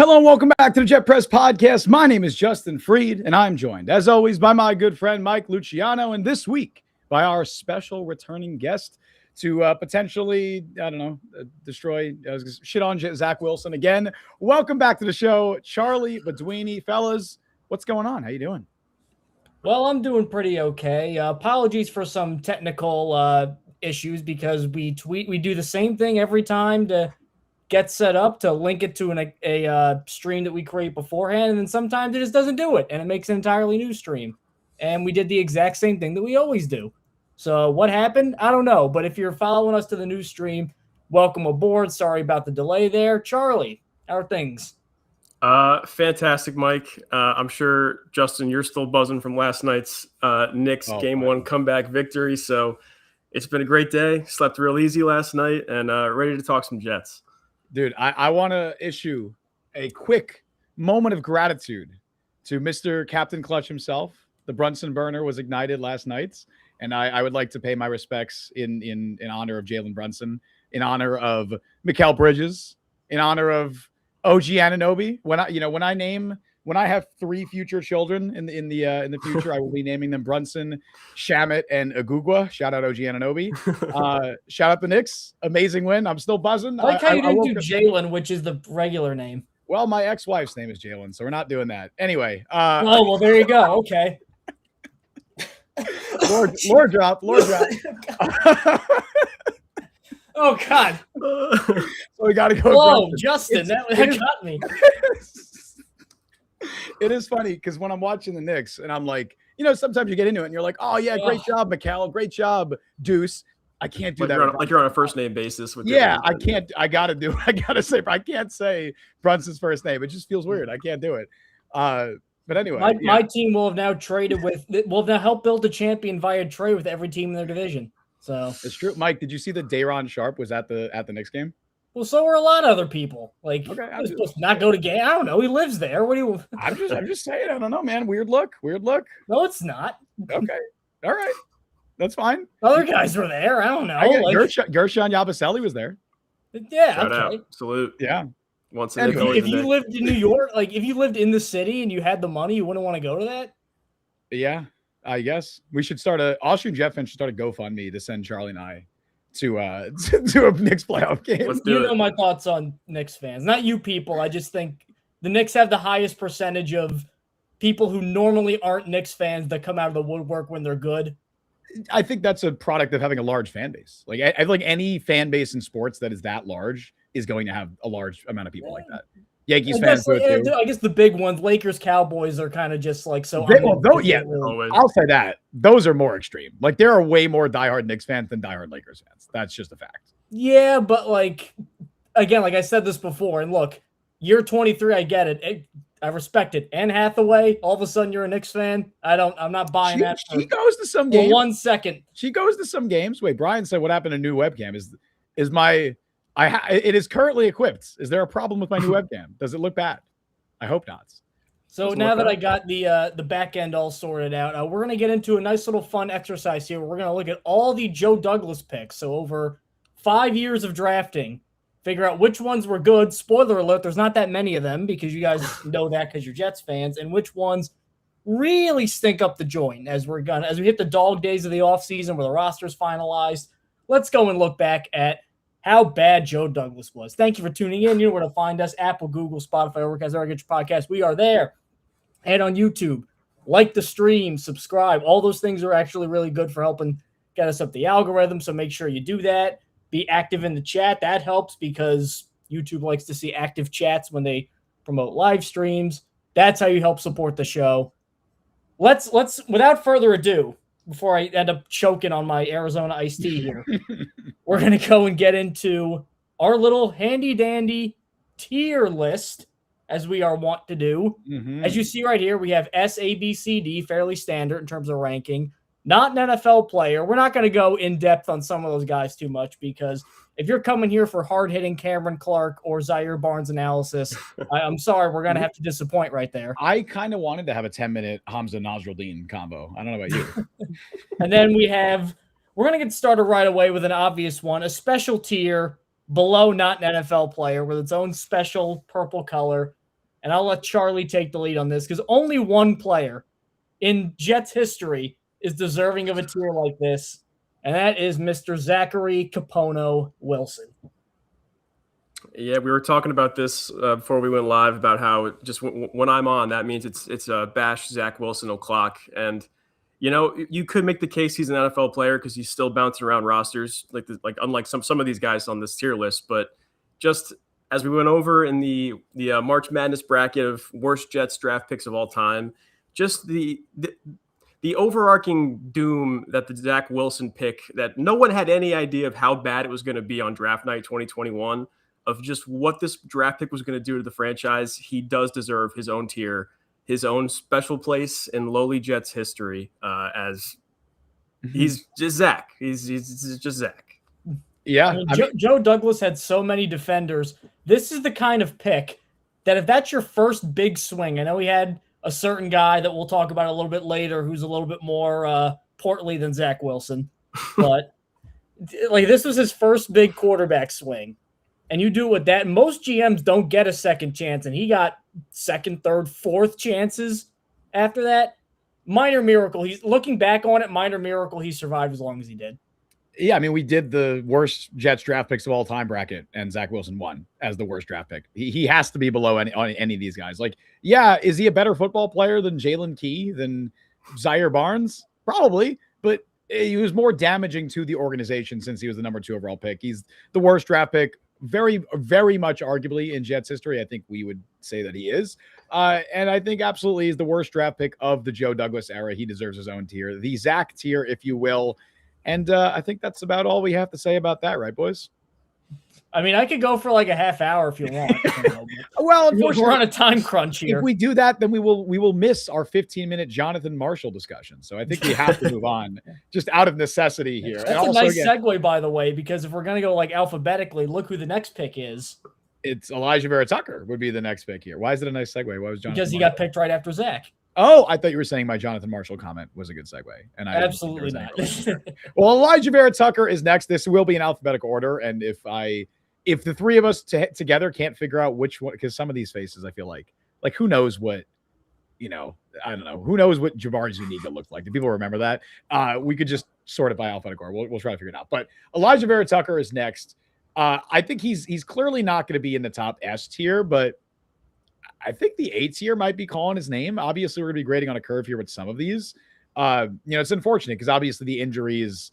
Hello and welcome back to the Jet Press Podcast. My name is Justin Freed, and I'm joined, as always, by my good friend Mike Luciano, and this week by our special returning guest to potentially, destroy, shit on Zach Wilson again. Welcome back to the show, Charlie Baduini. Fellas, what's going on? How you doing? Well, I'm doing pretty okay. Apologies for some technical issues because we do the same thing every time to get set up to link it to a stream that we create beforehand, and then sometimes it just doesn't do it, and it makes an entirely new stream. And we did the exact same thing that we always do. So what happened? I don't know. But if you're following us to the new stream, welcome aboard. Sorry about the delay there. Charlie, how are things? Fantastic, Mike. I'm sure, Justin, you're still buzzing from last night's Knicks Game 1 comeback victory. So it's been a great day. Slept real easy last night and ready to talk some Jets. Dude, I want to issue a quick moment of gratitude to Mr. Captain Clutch himself. The Brunson burner was ignited last night, and I would like to pay my respects in honor of Jalen Brunson, in honor of Mikal Bridges, in honor of OG Anunoby. When I have 3 future children in the future, I will be naming them Brunson, Shamet, and Agugwa. Shout out OG Anunoby. Shout out the Knicks. Amazing win. I'm still buzzing. I like how you didn't do Jalen, which is the regular name. Well, my ex-wife's name is Jalen, so we're not doing that. Anyway. Oh, well, there you go. Okay. Lord drop. Oh, God. So we got to go. Whoa, Justin, that got me. It is funny because when I'm watching the Knicks and I'm like, sometimes you get into it and you're like, oh, yeah, great job, Mikal. Great job, Deuce. I can't do that. Like you're on a first name basis. I can't. I got to say, I can't say Brunson's first name. It just feels weird. I can't do it. But anyway. My team will have now helped build a champion via trade with every team in their division. So it's true. Mike, did you see that Day'Ron Sharp was at the Knicks game? Well, so were a lot of other people. Like, okay, I'm supposed to not go to game. I don't know. He lives there. What do you? I'm just saying. I don't know, man. Weird look. No, it's not. Okay. All right. That's fine. Other guys were there. I don't know. Gershon Yabusele was there. Yeah. Shout okay. out. Salute. Yeah. Once if you lived in New York, like if you lived in the city and you had the money, you wouldn't want to go to that. Yeah, I guess we should start Austrian Jet fans should start a GoFundMe to send Charlie and I to a Knicks playoff game. You know my thoughts on Knicks fans. Not you people. I just think the Knicks have the highest percentage of people who normally aren't Knicks fans that come out of the woodwork when they're good. I think that's a product of having a large fan base. Like I feel like any fan base in sports that is that large is going to have a large amount of people like that. Yankees fans do it too. I guess the big ones, Lakers, Cowboys, are kind of just like so. I'll say that those are more extreme. Like there are way more diehard Knicks fans than diehard Lakers fans. That's just a fact. Yeah, but like again, like I said this before, and look, year 23, I get it. I respect it. Anne Hathaway, all of a sudden you're a Knicks fan. I'm not buying that. She goes to some games. 1 second. She goes to some games. Wait, Brian said, "What happened to new webcam? It is currently equipped. Is there a problem with my new webcam? Does it look bad? I hope not." So now that I got the back end all sorted out, we're gonna get into a nice little fun exercise here. We're gonna look at all the Joe Douglas picks. So over 5 years of drafting, figure out which ones were good. Spoiler alert: there's not that many of them because you guys know that because you're Jets fans, and which ones really stink up the joint as we hit the dog days of the offseason where the roster's finalized. Let's go and look back at how bad Joe Douglas was. Thank you for tuning in. You know where to find us: Apple, Google, Spotify, or wherever you get your podcast. We are there. And on YouTube, like the stream, subscribe. All those things are actually really good for helping get us up the algorithm. So make sure you do that. Be active in the chat. That helps because YouTube likes to see active chats when they promote live streams. That's how you help support the show. Let's without further ado, before I end up choking on my Arizona iced tea here, we're going to go and get into our little handy-dandy tier list, as we are wont to do. Mm-hmm. As you see right here, we have S, A, B, C, D, fairly standard in terms of ranking. Not an NFL player. We're not going to go in-depth on some of those guys too much because if you're coming here for hard-hitting Cameron Clark or Zaire Barnes analysis, I'm sorry, we're going to have to disappoint right there. I kind of wanted to have a 10-minute Hamza Nasruddin combo. I don't know about you. And then we're going to get started right away with an obvious one, a special tier below not an NFL player with its own special purple color. and I'll let Charlie take the lead on this because only one player in Jets history is deserving of a tier like this, and that is Mr. Zachary Capono Wilson. Yeah, we were talking about this before we went live about how just when I'm on, that means it's a bash Zach Wilson o'clock. And, you could make the case he's an NFL player because he's still bouncing around rosters, like unlike some of these guys on this tier list. But just as we went over in the March Madness bracket of worst Jets draft picks of all time, just the overarching doom that the Zach Wilson pick, that no one had any idea of how bad it was going to be on draft night 2021, of just what this draft pick was going to do to the franchise. He does deserve his own tier, his own special place in lowly Jets history, as he's just Zach. He's just Zach. Yeah. I mean, Joe Douglas had so many defenders. This is the kind of pick that if that's your first big swing, I know he had a certain guy that we'll talk about a little bit later who's a little bit more portly than Zach Wilson, but like this was his first big quarterback swing. And you do it with that. Most GMs don't get a second chance, and he got second, third, fourth chances after that. Minor miracle. He's looking back on it, minor miracle he survived as long as he did. Yeah, I mean, we did the worst Jets draft picks of all time bracket, and Zach Wilson won as the worst draft pick. He has to be below any of these guys. Like, yeah, is he a better football player than Jalen Key, than Zaire Barnes? Probably, but he was more damaging to the organization since he was the number 2 overall pick. He's the worst draft pick. Very, very much arguably in Jets history. I think we would say that he is. And I think absolutely is the worst draft pick of the Joe Douglas era. He deserves his own tier, the Zach tier, if you will. And I think that's about all we have to say about that, right, boys? I mean, I could go for like a half hour if you want. Well, unfortunately, we're on a time crunch here. If we do that, then we will miss our 15-minute Jonathan Marshall discussion. So I think we have to move on, just out of necessity here. That's a nice segue, by the way, because if we're going to go like alphabetically, look who the next pick is. It's Elijah Vera Tucker would be the next pick here. Why is it a nice segue? Why was Jonathan? Because he got picked right after Zach. Oh, I thought you were saying my Jonathan Marshall comment was a good segue. And I absolutely not. Well, Elijah Vera Tucker is next. This will be in alphabetical order. And if the three of us together can't figure out which one, because some of these faces, I feel like who knows what, I don't know. Who knows what Jabari Zuniga looked like? Do people remember that? We could just sort it by alphabetical order. We'll try to figure it out. But Elijah Vera Tucker is next. I think he's clearly not going to be in the top S tier, but I think the A tier might be calling his name. Obviously, we're going to be grading on a curve here with some of these. It's unfortunate because obviously the injuries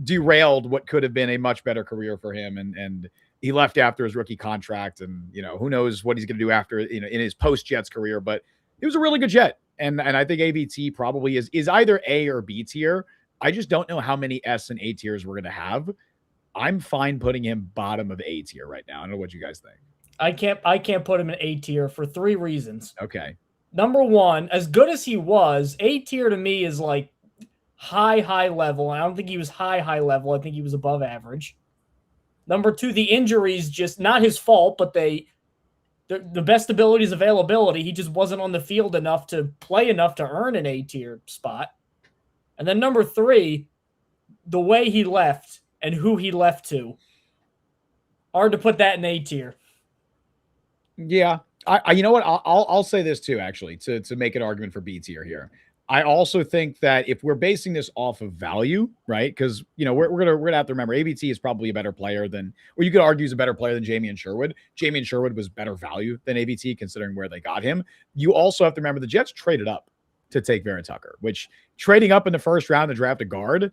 derailed what could have been a much better career for him. And he left after his rookie contract, and who knows what he's going to do after in his post Jets career. But he was a really good Jet, and I think AVT probably is either A or B tier. I just don't know how many S and A tiers we're going to have. I'm fine putting him bottom of A tier right now. I don't know what you guys think. I can't put him in A tier for 3 reasons. Okay. Number one, as good as he was, A tier to me is like high level. I don't think he was high level. I think he was above average. Number 2, the injuries, just not his fault, but the best ability is availability. He just wasn't on the field enough to play enough to earn an A tier spot. And then number 3, the way he left and who he left to. Hard to put that in A tier. Yeah. I you know what? I'll say this too, actually, to make an argument for B tier here. I also think that if we're basing this off of value, right? Because we're gonna have to remember AVT is probably a better player than, or you could argue he's a better player than Jamie Sherwood. Jamie Sherwood was better value than AVT considering where they got him. You also have to remember the Jets traded up to take Vera Tucker, which trading up in the first round to draft a guard,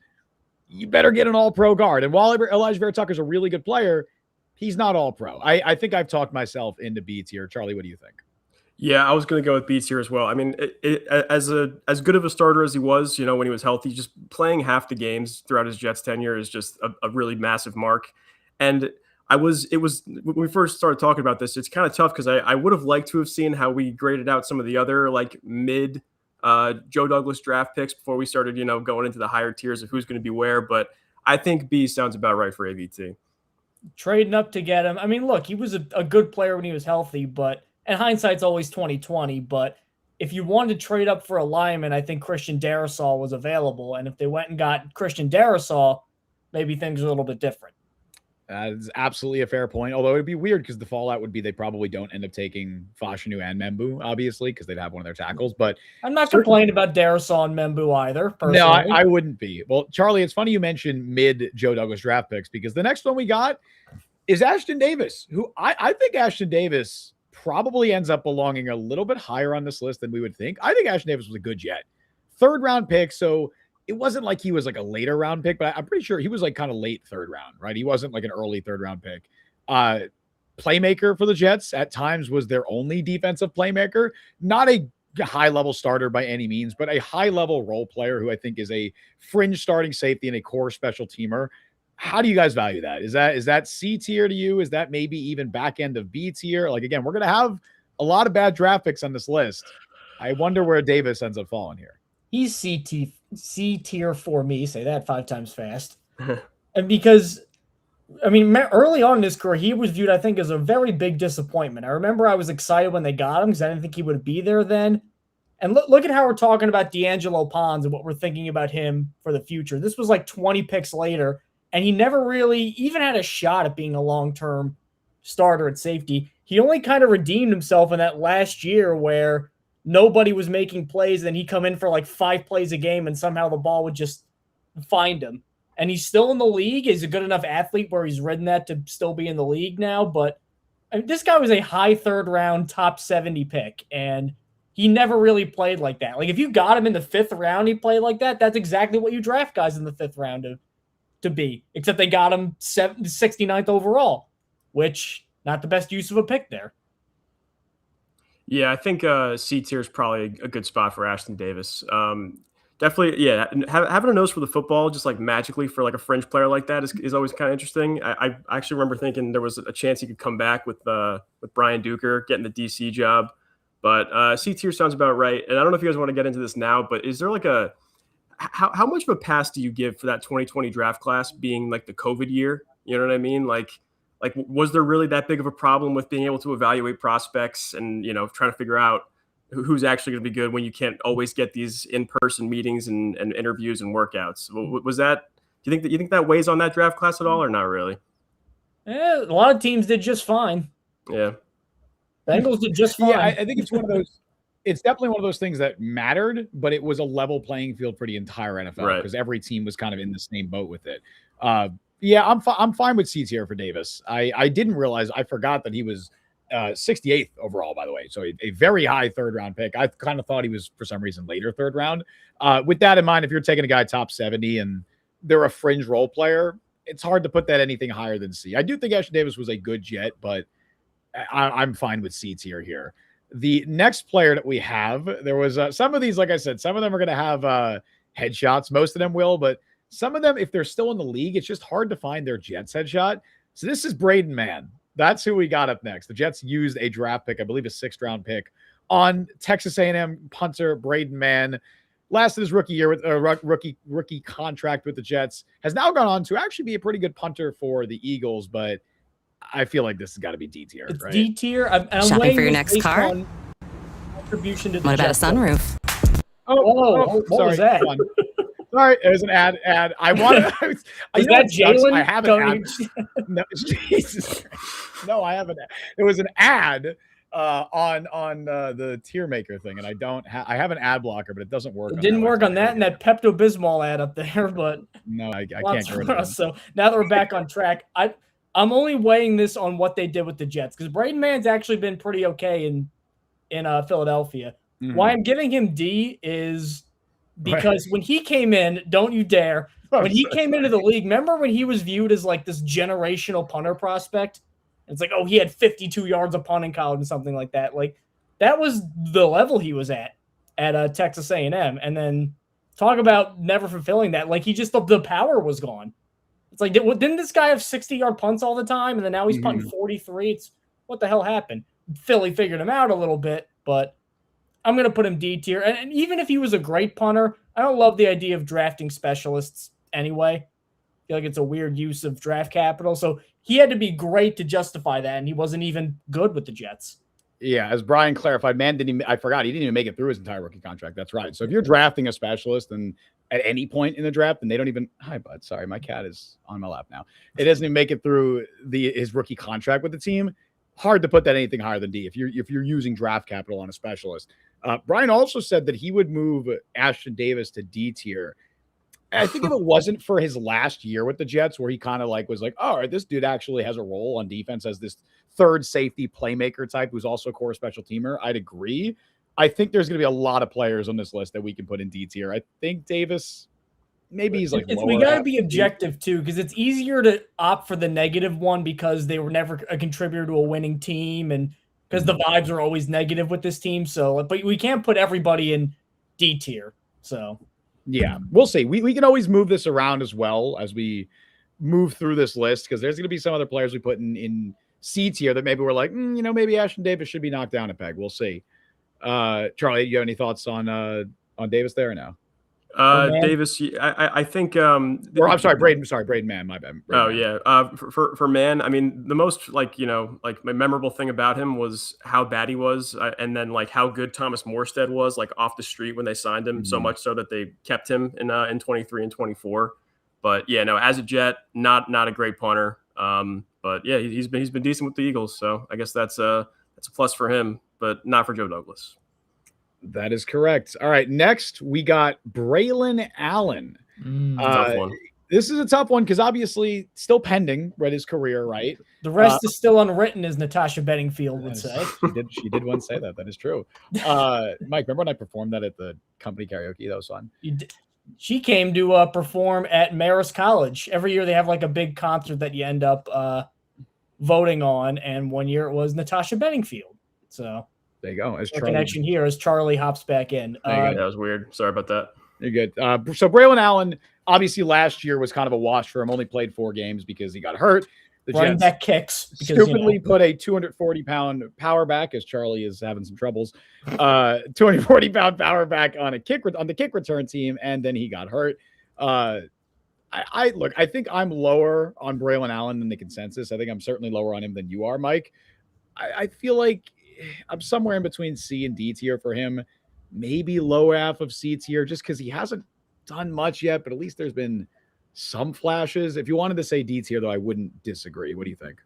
you better get an all-pro guard. And while Elijah Vera Tucker is a really good player, he's not all-pro. I think I've talked myself into B tier. Charlie, what do you think? Yeah, I was going to go with B tier as well. I mean, as good of a starter as he was, when he was healthy, just playing half the games throughout his Jets tenure is just a really massive mark. And it was when we first started talking about this, it's kind of tough because I would have liked to have seen how we graded out some of the other like mid Joe Douglas draft picks before we started, going into the higher tiers of who's going to be where. But I think B sounds about right for AVT. Trading up to get him. I mean, look, he was a good player when he was healthy, and hindsight's always 20/20. But if you wanted to trade up for a lineman, I think Christian Darrisaw was available. And if they went and got Christian Darrisaw, maybe things are a little bit different. That's absolutely a fair point. Although it'd be weird because the fallout would be they probably don't end up taking Fashanu and Membu, obviously, because they'd have one of their tackles. But I'm not complaining about Darasaw and Membu either, personally. No, I wouldn't be. Well, Charlie, it's funny you mentioned mid Joe Douglas draft picks because the next one we got is Ashton Davis, who I think Ashton Davis probably ends up belonging a little bit higher on this list than we would think. I think Ashton Davis was a good jet. 3rd round pick, so it wasn't like he was like a later round pick, but I'm pretty sure he was like kind of late 3rd round, right? He wasn't like an early 3rd round pick. Playmaker for the Jets at times was their only defensive playmaker. Not a high level starter by any means, but a high level role player who I think is a fringe starting safety and a core special teamer. How do you guys value that? Is that C tier to you? Is that maybe even back end of B tier? Like, again, we're going to have a lot of bad draft picks on this list. I wonder where Davis ends up falling here. He's C tier for me. Say that 5 times fast. And because, I mean, early on in his career, he was viewed, I think, as a very big disappointment. I remember I was excited when they got him because I didn't think he would be there then. And look at how we're talking about D'Angelo Pons and what we're thinking about him for the future. This was like 20 picks later, and he never really even had a shot at being a long-term starter at safety. He only kind of redeemed himself in that last year where nobody was making plays, and he'd come in for like 5 plays a game, and somehow the ball would just find him. And he's still in the league. He's a good enough athlete where he's ridden that to still be in the league now. But I mean, this guy was a high 3rd round, top 70 pick, and he never really played like that. Like, if you got him in the 5th round, he played like that. That's exactly what you draft guys in the 5th round to be, except they got him 69th overall, which not the best use of a pick there. Yeah, I think C tier is probably a good spot for Ashton Davis. Definitely, yeah. Having a nose for the football, just like magically for like a fringe player like that is always kind of interesting. I actually remember thinking there was a chance he could come back with Brian Duker getting the DC job, but C tier sounds about right. And I don't know if you guys want to get into this now, but is there like how much of a pass do you give for that 2020 draft class being like the COVID year? You know what I mean? Like was there really that big of a problem with being able to evaluate prospects and trying to figure out who's actually going to be good when you can't always get these in-person meetings and interviews and workouts? Was that, do you think that weighs on that draft class at all or not really? Yeah, a lot of teams did just fine. Yeah. Bengals did just fine. Yeah, I think it's one of those, it's definitely one of those things that mattered, but it was a level playing field for the entire NFL because every team was kind of in the same boat with it. Yeah, I'm fine with C tier for Davis. I didn't realize, I forgot that he was 68th overall, by the way. So a very high 3rd round pick. I kind of thought he was, for some reason, later 3rd round. With that in mind, if you're taking a guy top 70 and they're a fringe role player, it's hard to put that anything higher than C. I do think Ashton Davis was a good jet, but I'm fine with C tier here. The next player that we have, there was some of these, like I said, some of them are going to have headshots. Most of them will, but some of them, if they're still in the league, it's just hard to find their Jets headshot. So this is Braden Mann. That's who we got up next. The Jets used a draft pick, I believe a 6th round pick, on Texas A&M punter Braden Mann. Lasted his rookie year with a rookie contract with the Jets. Has now gone on to actually be a pretty good punter for the Eagles, but I feel like this has got to be D tier. It's right? D tier. I'm shopping for your next car. Contribution to the what about Jets a sunroof? What was that? Sorry, it was an ad. I wanted. Is that Jalen? I have an ad. No, Jesus. No, I haven't. It was an ad on the tier maker thing, and I have an ad blocker, but it doesn't work. It didn't work on that and that Pepto-Bismol ad up there, but no, I can't get rid of it. So now that we're back on track, I'm only weighing this on what they did with the Jets because Braden Mann's actually been pretty okay in Philadelphia. Mm-hmm. Why I'm giving him D is because when he came in, don't you dare. When he came into the league, remember when he was viewed as like this generational punter prospect? It's like, oh, he had 52 yards of punt in college and something like that. Like that was the level he was at Texas A&M. And then talk about never fulfilling that. Like he just, the power was gone. It's like, didn't this guy have 60-yard punts all the time? And then now he's punting 43. It's what the hell happened? Philly figured him out a little bit, but I'm going to put him D tier. And even if he was a great punter, I don't love the idea of drafting specialists anyway. I feel like it's a weird use of draft capital. So he had to be great to justify that, and he wasn't even good with the Jets. Yeah, as Brian clarified, I forgot he didn't even make it through his entire rookie contract. That's right. So if you're drafting a specialist and at any point in the draft, and they don't even. Hi, bud. Sorry, my cat is on my lap now. It doesn't even make it through his rookie contract with the team. Hard to put that anything higher than D if you're using draft capital on a specialist. Brian also said that he would move Ashton Davis to D tier. I think if it wasn't for his last year with the Jets, where he kind of was like, all right, this dude actually has a role on defense as this third safety playmaker type who's also a core special teamer, I'd agree. I think there's going to be a lot of players on this list that we can put in D tier. I think Davis, maybe he's like we got to be objective too, because it's easier to opt for the negative one because they were never a contributor to a winning team and because the vibes are always negative with this team. So, but we can't put everybody in D tier. So. Yeah, we'll see. We can always move this around as well as we move through this list because there's going to be some other players we put in C tier that maybe we're like, maybe Ashton Davis should be knocked down a peg. We'll see. Charlie, you have any thoughts on Davis there or no? Davis, I think. Or I'm sorry, Braden. Sorry, Braden Mann. My bad. Braden Mann. Yeah. For Mann, I mean, the most my memorable thing about him was how bad he was, and then how good Thomas Morstead was, off the street when they signed him. Mm-hmm. So much so that they kept him in 23 and 24. But yeah, no, as a Jet, not a great punter. But yeah, he's been decent with the Eagles. So I guess that's a plus for him, but not for Joe Douglas. That is correct. All right. Next, we got Braylon Allen. Tough one. This is a tough one because obviously still pending, his career, right? The rest is still unwritten, as Natasha Bedingfield would say. She did once say that. That is true. Mike, remember when I performed that at the company karaoke? That was fun. She came to perform at Marist College. Every year they have a big concert that you end up voting on, and one year it was Natasha Bedingfield. So. There you go. As connection here as Charlie hops back in. That was weird. Sorry about that. You're good. So Braylon Allen, obviously last year was kind of a wash for him. Only played 4 games because he got hurt. The running back kicks. Stupidly put a 240-pound power back, as Charlie is having some troubles. 240-pound power back on the kick return team, and then he got hurt. I think I'm lower on Braylon Allen than the consensus. I think I'm certainly lower on him than you are, Mike. I feel like I'm somewhere in between C and D tier for him, maybe lower half of C tier, just because he hasn't done much yet, but at least there's been some flashes. If you wanted to say D tier, though, I wouldn't disagree. What do you think?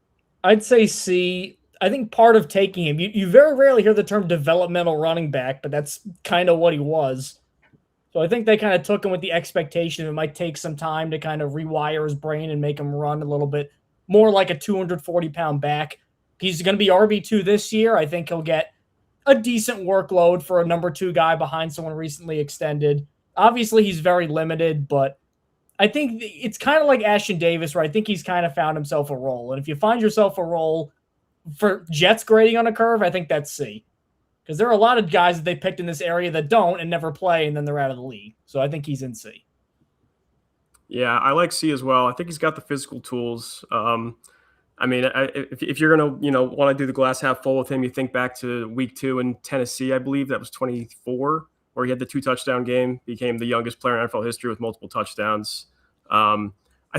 I'd say C. I think part of taking him, you very rarely hear the term developmental running back, but that's kind of what he was. So I think they kind of took him with the expectation it might take some time to kind of rewire his brain and make him run a little bit more like a 240-pound back. He's going to be RB2 this year. I think he'll get a decent workload for a number 2 guy behind someone recently extended. Obviously, he's very limited, but I think it's kind of like Ashton Davis, where I think he's kind of found himself a role. And if you find yourself a role for Jets grading on a curve, I think that's C. Because there are a lot of guys that they picked in this area that don't and never play, and then they're out of the league. So I think he's in C. Yeah, I like C as well. I think he's got the physical tools. I mean, if you're going to, want to do the glass half full with him, you think back to week 2 in Tennessee, I believe that was 24, where he had the 2-touchdown game, became the youngest player in NFL history with multiple touchdowns. I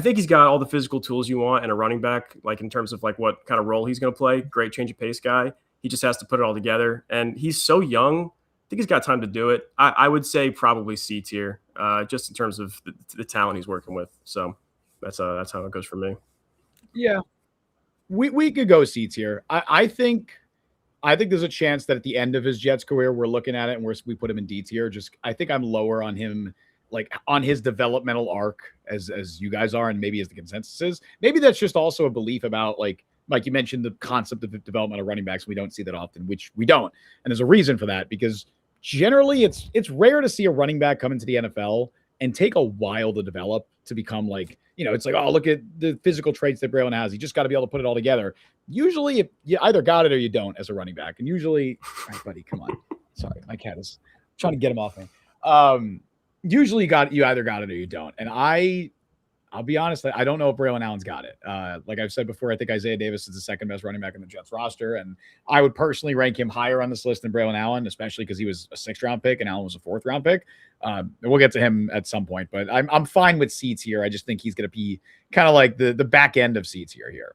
think he's got all the physical tools you want in a running back, in terms of what kind of role he's going to play. Great change of pace guy. He just has to put it all together. And he's so young. I think he's got time to do it. I would say probably C tier, just in terms of the talent he's working with. So that's how it goes for me. Yeah. We could go C tier. I think there's a chance that at the end of his Jets career, we're looking at it and we put him in D tier. I think I'm lower on him, on his developmental arc as you guys are, and maybe as the consensus is. Maybe that's just also a belief about Mike, you mentioned the concept of the development of running backs. We don't see that often, which we don't, and there's a reason for that because generally it's rare to see a running back come into the NFL and take a while to develop to become it's oh, look at the physical traits that Braylon has. You just got to be able to put it all together. Usually you either got it or you don't as a running back. And usually, all right, buddy, come on. Sorry, my cat is trying to get him off me. Usually you either got it or you don't. And I'll be honest, I don't know if Braylon Allen's got it. Like I've said before, I think Isaiah Davis is the second best running back in the Jets roster. And I would personally rank him higher on this list than Braylon Allen, especially because he was a 6th-round pick and Allen was a 4th-round pick. And we'll get to him at some point, but I'm fine with C tier. I just think he's going to be kind of like the back end of C tier here.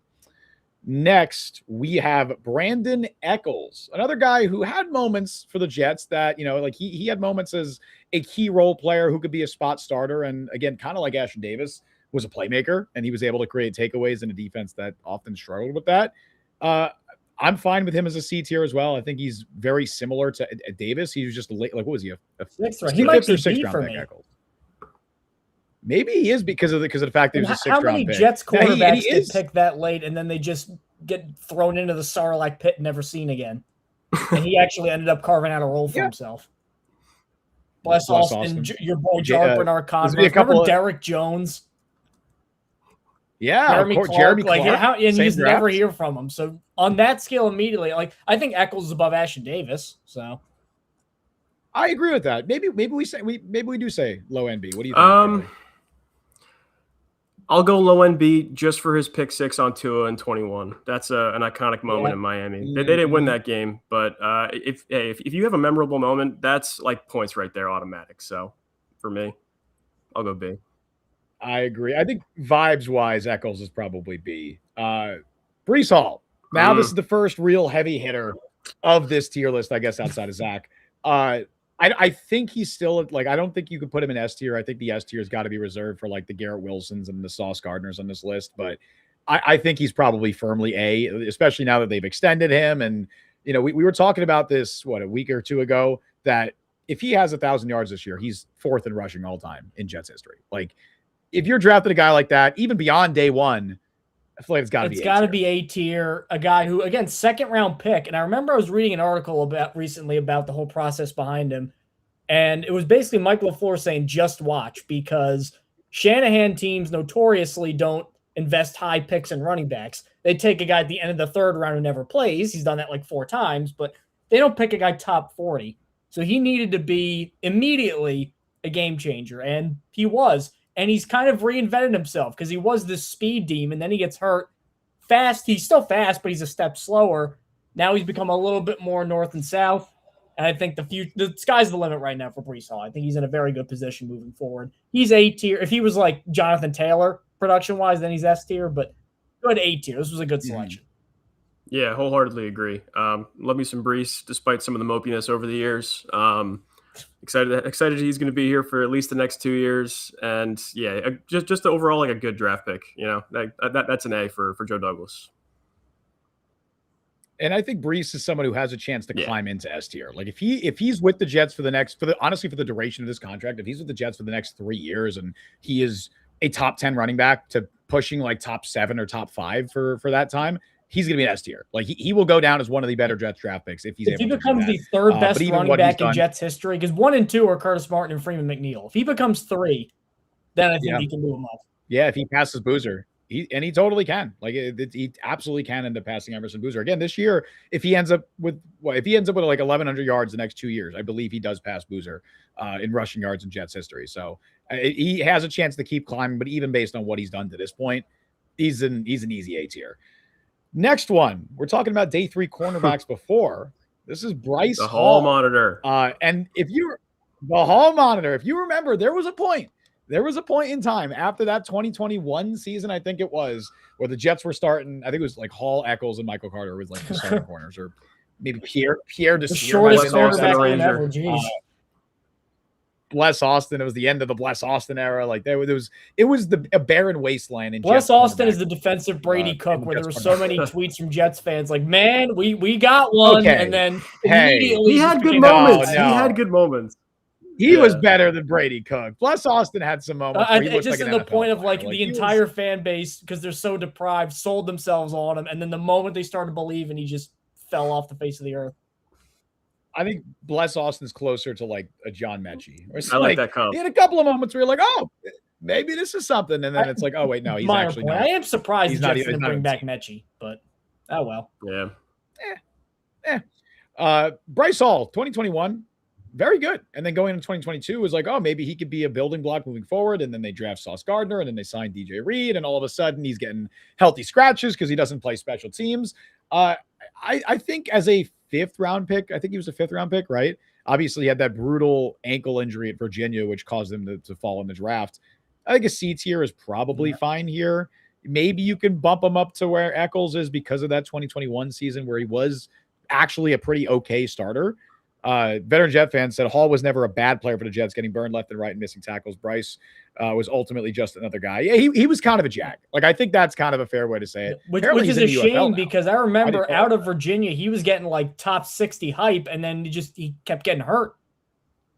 Next, we have Brandon Eccles, another guy who had moments for the Jets that, like he had moments as a key role player who could be a spot starter. And again, kind of like Ashton Davis, was a playmaker, and he was able to create takeaways in a defense that often struggled with that. I'm fine with him as a C tier as well. I think he's very similar to Davis. He was just late, like, what was he? He might be sixth B round for pick, me. Eccles. Maybe he is because of the fact that he was a sixth round pick. How many Jets quarterbacks get picked that late and then they just get thrown into the Sarlacc pit and never seen again? And he actually ended up carving out a role for himself. Bless Austin. Your boy Bernard Converse. Remember Derek Jones? Yeah, Jeremy Clark. And you just never hear from him. So on that scale, immediately, I think Eccles is above Ashton Davis. So I agree with that. Maybe we do say low NB. What do you think? I'll go low NB just for his pick 6 on Tua in 21. That's an iconic moment in Miami. They didn't win that game, but if you have a memorable moment, that's like points right there, automatic. So for me, I'll go B. I agree. I think vibes-wise, Eccles is probably B. Breece Hall. Now this is the first real heavy hitter of this tier list, I guess, outside of Zach. I think he's still like, I don't think you could put him in S tier. I think the S tier has got to be reserved for like the Garrett Wilsons and the Sauce Gardners on this list. But I think he's probably firmly A, especially now that they've extended him. And, we were talking about this, a week or two ago, that if he has 1,000 yards this year, he's 4th in rushing all time in Jets history. Like, if you're drafted a guy like that, even beyond day one, I feel like it's got to be A tier. A guy who, again, 2nd round pick. And I remember I was reading an article recently about the whole process behind him. And it was basically Mike LaFleur saying, just watch, because Shanahan teams notoriously don't invest high picks in running backs. They take a guy at the end of the 3rd round who never plays. He's done that like 4 times, but they don't pick a guy top 40. So he needed to be immediately a game changer. And he was. And he's kind of reinvented himself because he was this speed demon. Then he gets hurt fast. He's still fast, but he's a step slower. Now he's become a little bit more north and south. And I think the sky's the limit right now for Breece Hall. I think he's in a very good position moving forward. He's A tier. If he was like Jonathan Taylor production-wise, then he's S tier, but good A tier. This was a good selection. Yeah, wholeheartedly agree. Love me some Breece, despite some of the mopiness over the years. Excited he's going to be here for at least the next 2 years. And yeah, just overall like a good draft pick. That's an A for Joe Douglas. And I think Breece is someone who has a chance to climb into S tier. Like if he's with the Jets for the duration of this contract, if he's with the Jets for the next 3 years and he is a top 10 running back to pushing like top 7 or top 5 for that time, he's going to be an S tier. Like he will go down as one of the better Jets draft picks if he becomes the 3rd best running back in Jets history, because 1 and 2 are Curtis Martin and Freeman McNeil. If he becomes 3, then I think he can move him up. Yeah, if he passes Boozer. He totally can. Like he absolutely can end up passing Emerson Boozer again this year. If he ends up with like 1,100 yards the next 2 years, I believe he does pass Boozer in rushing yards in Jets history. So he has a chance to keep climbing. But even based on what he's done to this point, he's an easy A tier. Next one, we're talking about day 3 cornerbacks before. This is Bryce the Hall monitor. And if you remember, there was a point in time after that 2021 season, I think it was, where the Jets were starting. I think it was like Hall, Eccles, and Michael Carter was like the starting corners, or maybe Pierre the shortest cornerback ever. Bless Austin. It was the end of the Bless Austin era. Like it was a barren wasteland. Bless Austin is the defensive Brady Cook, where there were so many tweets from Jets fans like, "Man, we got one," and then immediately he had good moments. He had good moments. He was better than Brady Cook. Plus, Austin had some moments. Just in the point of like the entire fan base, because they're so deprived, sold themselves on him, and then the moment they started believing, he just fell off the face of the earth. I think Bless Austin's closer to like a John Mechie. I like that comp. He had a couple of moments where you're like, oh, maybe this is something, and then it's like, oh wait, no, he's actually not. I am surprised Jets didn't bring back Mechie, but oh well. Yeah. Bryce Hall, 2021. Very good. And then going into 2022 was like, oh, maybe he could be a building block moving forward. And then they draft Sauce Gardner, and then they sign DJ Reed, and all of a sudden he's getting healthy scratches because he doesn't play special teams. I think as a 5th round pick, I think he was a 5th round pick, right? Obviously he had that brutal ankle injury at Virginia, which caused him to fall in the draft. I think a C tier is probably fine here. maybe you can bump him up to where Eccles is because of that 2021 season where he was actually a pretty okay starter. Veteran Jet fans said Hall was never a bad player for the Jets, getting burned left and right and missing tackles. Bryce was ultimately just another guy. Yeah, he was kind of a jag. Like, I think that's kind of a fair way to say it. Which is a shame because I remember out of Virginia, he was getting like top 60 hype, and then he kept getting hurt.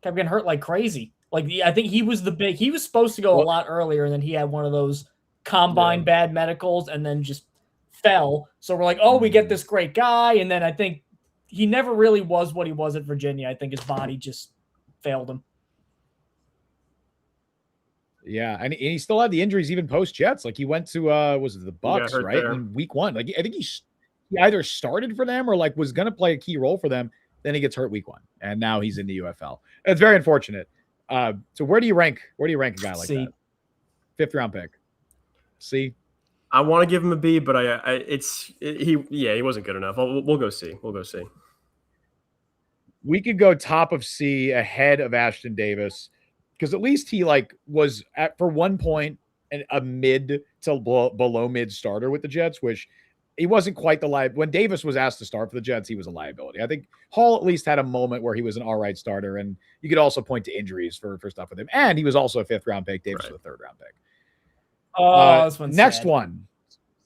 Kept getting hurt like crazy. Like, I think he was he was supposed to go a lot earlier, and then he had one of those combine bad medicals and then just fell. So we're like, oh, we get this great guy. And then I think he never really was what he was at Virginia. I think his body just failed him. Yeah, and he still had the injuries even post Jets. Like, he went to was it the Bucks, right? In week 1. Like, I think he either started for them or like was going to play a key role for them. Then he gets hurt week 1, and now he's in the UFL. It's very unfortunate. So where do you rank a guy like that? 5th round pick. C. I want to give him a B, but he wasn't good enough. We'll go C. We'll go C. We could go top of C ahead of Ashton Davis, because at least he was for one point a mid to below mid starter with the Jets, which he wasn't quite the when Davis was asked to start for the Jets, he was a liability. I think Hall at least had a moment where he was an all right starter, and you could also point to injuries for stuff with him. And he was also a 5th round pick. Davis was a 3rd round pick. This one's next sad. One.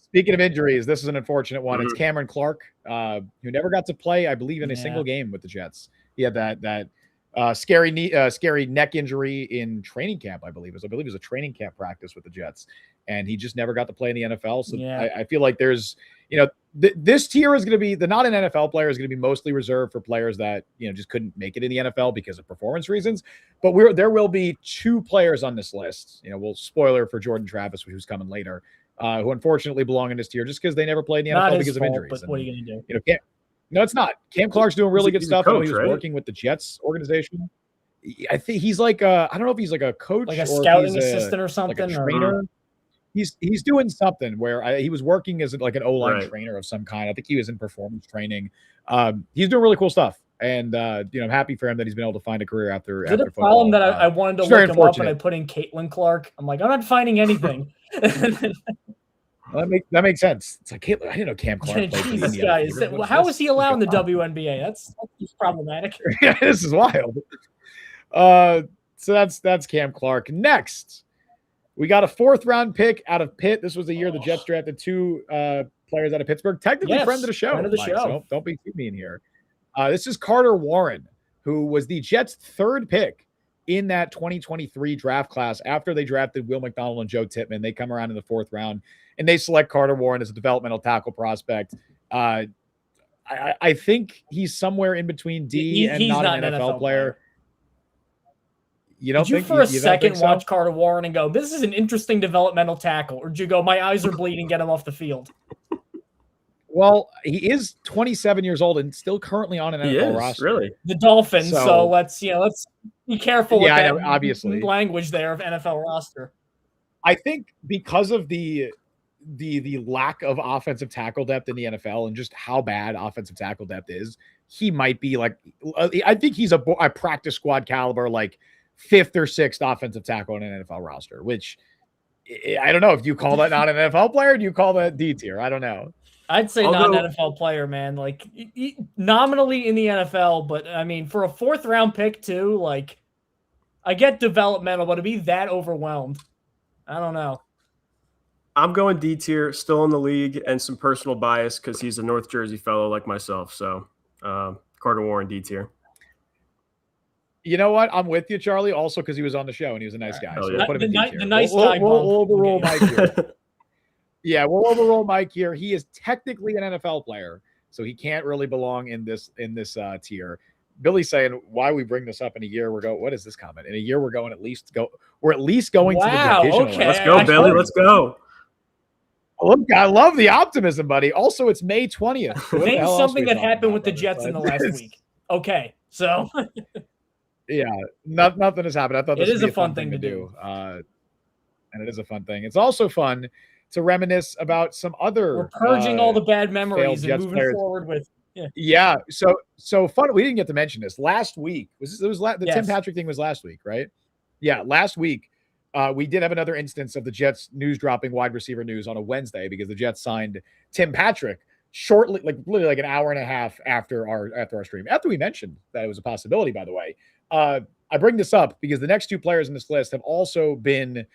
Speaking of injuries, this is an unfortunate one. It's Cameron Clark, who never got to play, I believe, in a single game with the Jets. He had that scary neck injury in training camp, I believe. It was a training camp practice with the Jets, and he just never got to play in the NFL. So I feel like there's, this tier is going to be the not an NFL player is going to be mostly reserved for players that just couldn't make it in the NFL because of performance reasons. But there will be 2 players on this list. We'll spoiler for Jordan Travis, who's coming later, who unfortunately belong in this tier just because they never played in the NFL because of injuries. But what are you going to do? No, it's not. Cam Clark's doing really good stuff. He was working with the Jets organization. I think he's like I don't know if he's like a coach, like a scouting assistant or something, like a trainer. He's doing something where he was working as like an O-line trainer of some kind. I think he was in performance training. He's doing really cool stuff, and I'm happy for him that he's been able to find a career after. Is it a problem that I wanted to look him up and I put in Caitlin Clark? I'm like, I'm not finding anything. Well, that makes sense. It's like, I didn't know Cam Clark played. Jesus, guys. How is he allowed in the WNBA? That's problematic. Yeah, this is wild. So that's Cam Clark. Next, we got a 4th round pick out of Pitt. This was the year the Jets drafted 2 players out of Pittsburgh. Technically, friend of the show. So don't be too mean here. This is Carter Warren, who was the Jets' 3rd pick in that 2023 draft class after they drafted Will McDonald and Joe Tippmann. They come around in the 4th round, and they select Carter Warren as a developmental tackle prospect. I think he's somewhere in between D and not an NFL player. You don't think for a second watch Carter Warren and go, this is an interesting developmental tackle? Or did you go, my eyes are bleeding, get him off the field? Well, he is 27 years old and still currently on an NFL roster. Really? The Dolphins. So let's be careful with that obviously language there of NFL roster. I think because of the lack of offensive tackle depth in the NFL and just how bad offensive tackle depth is, he might be I think he's a practice squad caliber, 5th or 6th offensive tackle on an NFL roster, which I don't know if you call that not an NFL player. Do you call that D tier? I don't know. I'd say not an NFL player, man. Nominally in the NFL, but I mean, for a 4th round pick too, I get developmental, but to be that overwhelmed, I don't know. I'm going D tier, still in the league, and some personal bias because he's a North Jersey fellow like myself. So Carter Warren, D tier. You know what? I'm with you, Charlie. Also, because he was on the show and he was a nice guy. So we'll put him in D tier. The nice guy. We'll overrule Mike here. Yeah, we'll overrule Mike here. He is technically an NFL player, so he can't really belong in this tier. Billy's saying why we bring this up in a year. What is this comment? In a year, we're at least going to the division. Okay. Let's go, Billy. Let's go. Look, I love the optimism, buddy. Also, it's May 20th. Name something that happened with the Jets in the last week. Okay, so yeah, nothing has happened. I thought this is a fun thing to do, and it is a fun thing. It's also fun to reminisce about some other. We're purging all the bad memories and moving forward with. Yeah. So fun. We didn't get to mention this last week. The Tim Patrick thing was last week, right? Yeah, last week we did have another instance of the Jets news dropping wide receiver news on a Wednesday because the Jets signed Tim Patrick shortly, like literally like an hour and a half after our stream. After we mentioned that it was a possibility, by the way. I bring this up because the next two players in this list have also been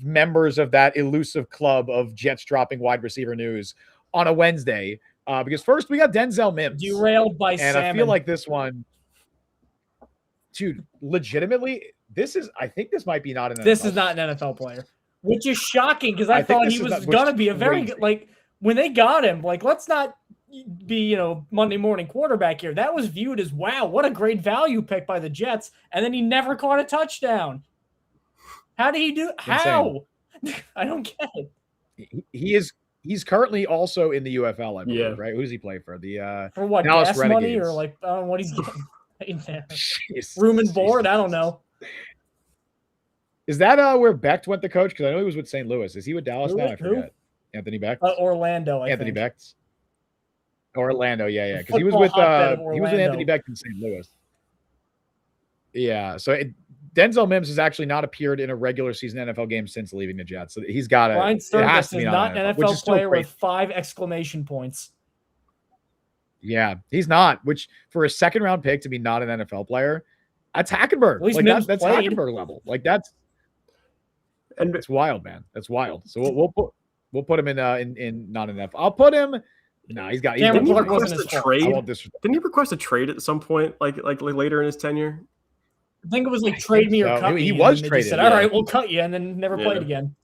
members of that elusive club of Jets dropping wide receiver news on a Wednesday. Because first we got Denzel Mims. Derailed by and salmon. I feel like this one, dude, legitimately, I think this might be not an NFL. This is not an NFL player, which is shocking because I thought he was going to be a very good, like, when they got him, like, let's not be, Monday morning quarterback here. That was viewed as, wow, what a great value pick by the Jets. And then he never caught a touchdown. How did he do? How? I don't get it. He's currently also in the UFL, I believe, right? Who does he play for? For what, Dallas gas Renegades. money or like, I don't know what he's getting there. Jeez. Room and board? I don't know. Is that where Becht went to coach? Because I know he was with St. Louis. Is he with Dallas now? I forget. Anthony Becht? Orlando, I Anthony think. Becht? Orlando, yeah. Because he was with Anthony Becht in St. Louis. Yeah. So Denzel Mims has actually not appeared in a regular season NFL game since leaving the Jets. So he's got to. Ryan Sturgis is not an NFL player with 5 exclamation points. Yeah, he's not. Which for a second round pick to be not an NFL player, that's Hackenberg. Like that's Hackenberg level. Like that's wild, man. That's wild. So we'll put him in not an NFL. I'll put him. No, he's got. Didn't he request a trade? Didn't he request a trade at some point, like later in his tenure? I think it was like trade me or cut me. He was traded. Said, all right, we'll cut you, and then never played again.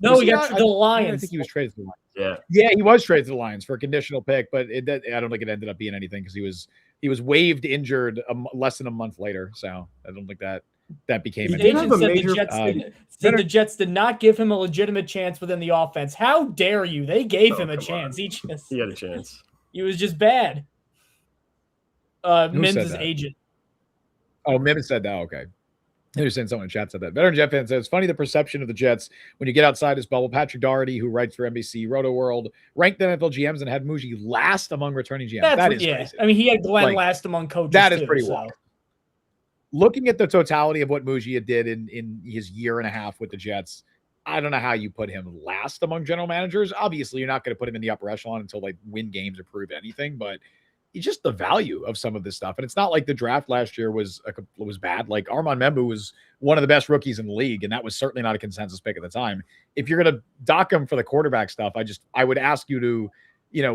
No, he got to the Lions. I think he was traded to the Lions. Yeah, he was traded to the Lions for a conditional pick, but I don't think it ended up being anything because he was waived injured less than a month later. So I don't think that became anything. The Jets did not give him a legitimate chance within the offense. How dare you? They gave him a chance. He had a chance. He was just bad. Mims' agent. Oh, Mims said that. Okay. I was saying someone in chat said that. Veteran Jet fan says, funny the perception of the Jets when you get outside his bubble. Patrick Doherty, who writes for NBC, Roto World, ranked the NFL GMs and had Muji last among returning GMs. That is crazy. I mean, he had Glenn last among coaches. That is pretty wild. Looking at the totality of what Muji did in his year and a half with the Jets, I don't know how you put him last among general managers. Obviously, you're not going to put him in the upper echelon until like win games or prove anything, but it's just the value of some of this stuff. And it's not like the draft last year was bad. Like Armand Membu was one of the best rookies in the league, and that was certainly not a consensus pick at the time. If you're going to dock him for the quarterback stuff, I would ask you to,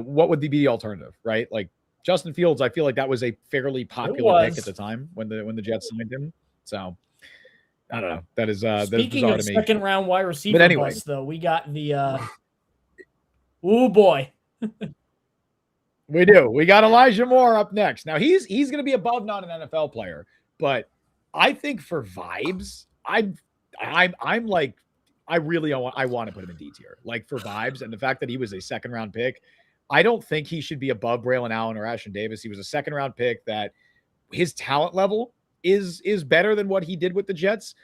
what would be the alternative, right? Like Justin Fields, I feel like that was a fairly popular pick at the time when the Jets signed him. So I don't know. That is speaking of second round wide receiver. But anyway, though, we got the oh boy. We do. We got Elijah Moore up next. Now he's going to be above not an NFL player, but I think for vibes, I'm like I want to put him in D tier. Like for vibes and the fact that he was a second round pick, I don't think he should be above Braylon Allen or Ashton Davis. He was a second round pick that his talent level is better than what he did with the Jets,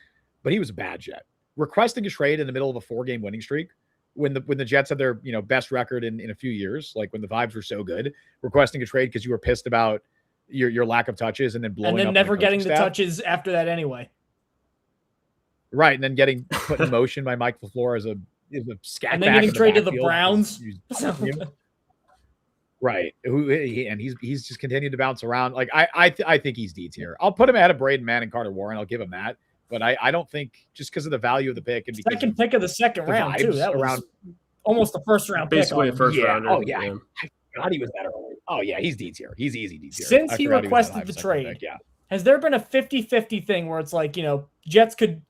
but he was a bad Jet. Requesting a trade in the middle of a 4-game winning streak when the Jets had their best record in a few years, like when the vibes were so good, requesting a trade because you were pissed about your lack of touches and then blowing up. And then never getting the touches after that anyway. Right, and then getting put in motion by Mike LaFleur as a scat. And then getting traded to the Browns. Right. He's just continued to bounce around. Like I think he's D tier. I'll put him ahead of Braden Mann and Carter Warren. I'll give him that. But I don't think just because of the value of the pick and second pick of the second round too. That was almost the first round pick. Basically a first rounder. Oh yeah. I forgot he was that early. Oh yeah, he's D tier. He's easy D tier. Since he requested the trade, has there been a 50-50 thing where it's like, Jets could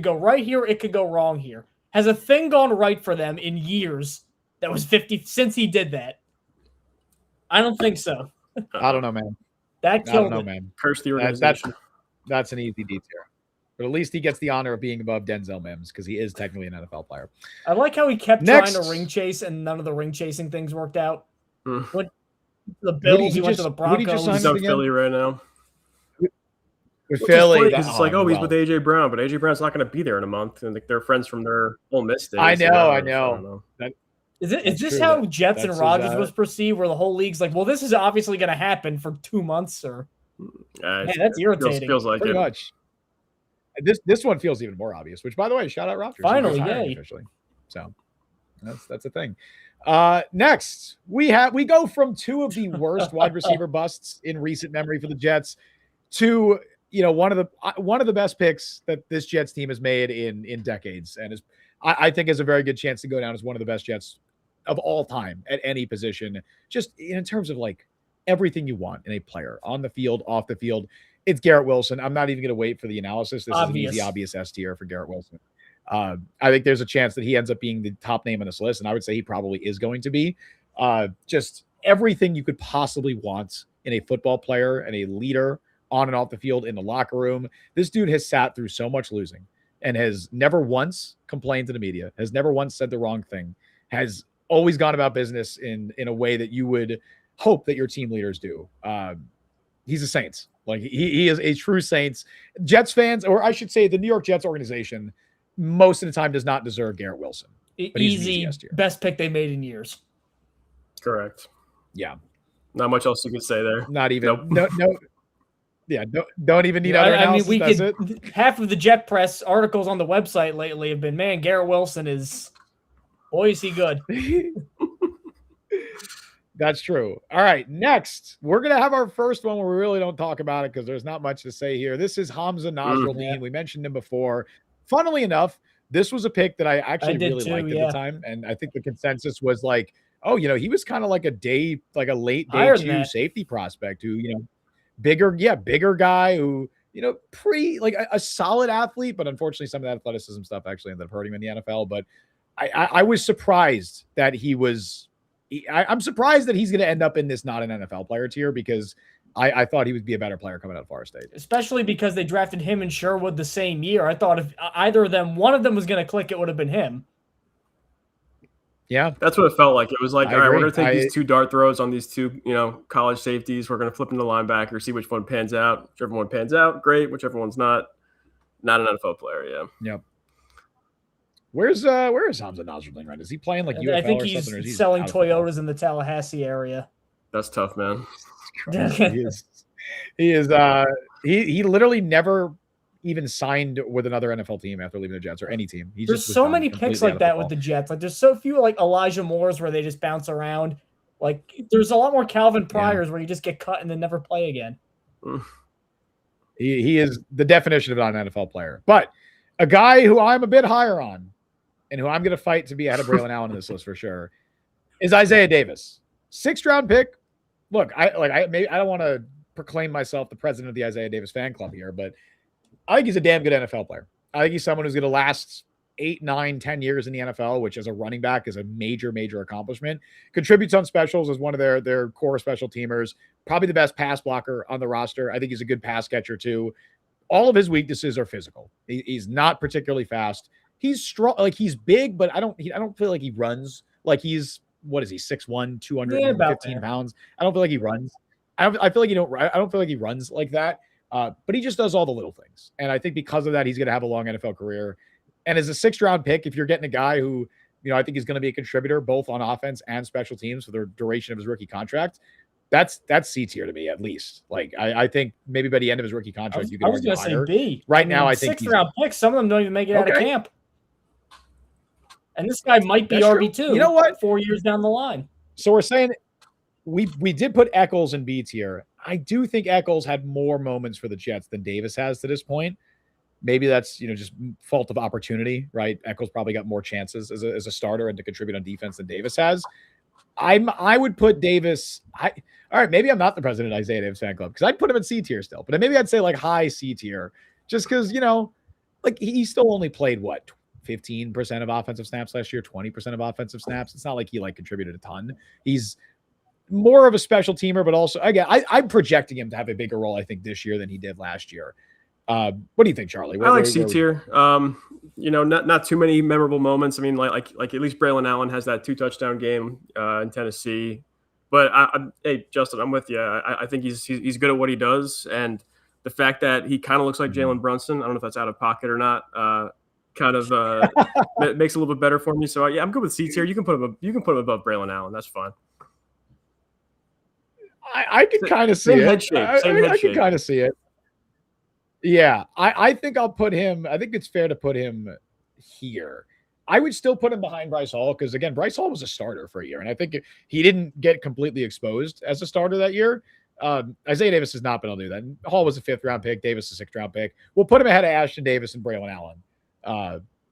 go right here, it could go wrong here? Has a thing gone right for them in years that was 50 since he did that? I don't think so. I don't know, man. That killed it. Man. Curse the organization. That's an easy D tier. But at least he gets the honor of being above Denzel Mims because he is technically an NFL player. I like how he kept trying to ring chase and none of the ring chasing things worked out. What the Bills, he went to the Broncos. He's on Philly right now. With Philly, it's like, he's with AJ Brown, but AJ Brown's not going to be there in a month, and they're friends from their Ole Miss days. I know. Is this how Jets and Rodgers was perceived, where the whole league's like, well, this is obviously going to happen for 2 months, or that's irritating. Feels like pretty it. Much. This one feels even more obvious. Which, by the way, shout out Raptors. Finally, hiring yay. officially. So that's a thing. Next, we go from two of the worst wide receiver busts in recent memory for the Jets to one of the best picks that this Jets team has made in decades, and I think has a very good chance to go down as one of the best Jets of all time at any position, just in terms of like everything you want in a player, on the field, off the field. It's Garrett Wilson. I'm not even going to wait for the analysis. This is an easy, obvious S tier for Garrett Wilson. I think there's a chance that he ends up being the top name on this list, and I would say he probably is going to be. Just everything you could possibly want in a football player and a leader on and off the field, in the locker room. This dude has sat through so much losing and has never once complained to the media, has never once said the wrong thing, has always gone about business in a way that you would hope that your team leaders do. He's a Saints. Like he is a true Saints. Jets fans, or I should say the New York Jets organization, most of the time does not deserve Garrett Wilson. But easy best pick they made in years. Correct. Yeah. Not much else you could say there. Not even. Nope. No. Yeah. Don't even need other analysis. I mean, half of the Jet Press articles on the website lately have been, man, Garrett Wilson is, boy, is he good. That's true. All right. Next, we're going to have our first one where we really don't talk about it because there's not much to say here. This is Hamza Nasruddin. We mentioned him before. Funnily enough, this was a pick that I actually really liked at the time. And I think the consensus was like, oh, he was kind of like a late day two safety prospect who, bigger guy who, pretty like a solid athlete, but unfortunately some of the athleticism stuff actually ended up hurting him in the NFL. But I was surprised that I'm surprised that he's going to end up in this not an NFL player tier because I thought he would be a better player coming out of Florida State. Especially because they drafted him and Sherwood the same year. I thought if either of them, one of them was going to click, it would have been him. Yeah. That's what it felt like. It was like, all right, we're going to take these two dart throws on these two, college safeties. We're going to flip them to linebacker, see which one pans out. Whichever one pans out, great. Whichever one's not an NFL player, yeah. Yep. Where is Hamza Nasruddin right? Is he playing like UFL I think or he's something? Or is he selling Toyotas in the Tallahassee area. That's tough, man. He literally never even signed with another NFL team after leaving the Jets or any team. There's so many picks like that with the Jets. Like there's so few like Elijah Moores where they just bounce around. Like there's a lot more Calvin Pryors where you just get cut and then never play again. He is the definition of not an NFL player. But a guy who I'm a bit higher on and who I'm going to fight to be ahead of Braylon Allen in this list for sure is Isaiah Davis. 6th round pick. Look, I don't want to proclaim myself the president of the Isaiah Davis fan club here, but I think he's a damn good NFL player. I think he's someone who's going to last 8, 9, 10 years in the NFL, which as a running back is a major, major accomplishment. Contributes on specials as one of their core special teamers. Probably the best pass blocker on the roster. I think he's a good pass catcher too. All of his weaknesses are physical. He's not particularly fast. He's strong, like he's big, but I don't feel like he runs like he's, what is he, 6'1", 215 pounds. I don't feel like he runs. I feel like I don't feel like he runs like that. But he just does all the little things. And I think because of that, he's going to have a long NFL career. And as a 6th round pick, if you're getting a guy who, I think is going to be a contributor both on offense and special teams for the duration of his rookie contract, that's C tier to me, at least. Like, I think maybe by the end of his rookie contract, you can argue higher. B. Right now, I think 6th round picks, some of them don't even make it out of camp. And this guy might be RB2. You know what? 4 years down the line. So we're saying we did put Eccles in B tier. I do think Eccles had more moments for the Jets than Davis has to this point. Maybe that's, just fault of opportunity, right? Eccles probably got more chances as a starter and to contribute on defense than Davis has. I would put Davis. All right, maybe I'm not the president of Isaiah Davis fan club because I'd put him in C tier still, but maybe I'd say like high C tier just because, like he still only played 15% of offensive snaps last year, 20% of offensive snaps. It's not like he contributed a ton. He's more of a special teamer, but also, again, I'm projecting him to have a bigger role, I think, this year than he did last year. What do you think, Charlie? I like C tier. Not too many memorable moments. I mean, like at least Braylon Allen has that 2 touchdown game in Tennessee. But hey, Justin, I'm with you. I think he's good at what he does, and the fact that he kind of looks like Jalen Brunson. I don't know if that's out of pocket or not. Kind of makes it a little bit better for me. So yeah, I'm good with C tier. You can put him above Braylon Allen. That's fine. I can kind of see it. Same head shape. I can kind of see it. Yeah, I think I'll put him. I think it's fair to put him here. I would still put him behind Bryce Hall because, again, Bryce Hall was a starter for a year, and I think he didn't get completely exposed as a starter that year. Isaiah Davis has not been able to do that. And Hall was a 5th-round pick. Davis a 6th-round pick. We'll put him ahead of Ashton Davis and Braylon Allen.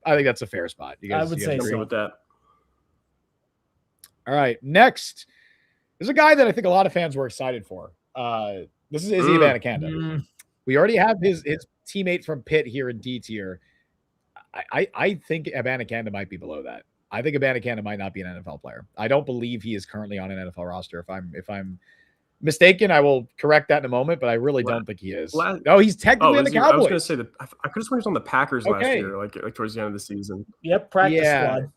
I think that's a fair spot. You guys, I would say Agree so. with that. All right, next is a guy that I think a lot of fans were excited for. This is Izzy Abanikanda. We already have his teammate from Pitt here in D tier. I think Abanikanda might be below that. I think Abanikanda might not be an NFL player. I don't believe he is currently on an NFL roster. If I'm mistaken, I will correct that in a moment, but I really don't think he is. No, he's technically on the Cowboys. I was going to say that I could have sworn he was on the Packers last year, like towards the end of the season. Yep, practice squad.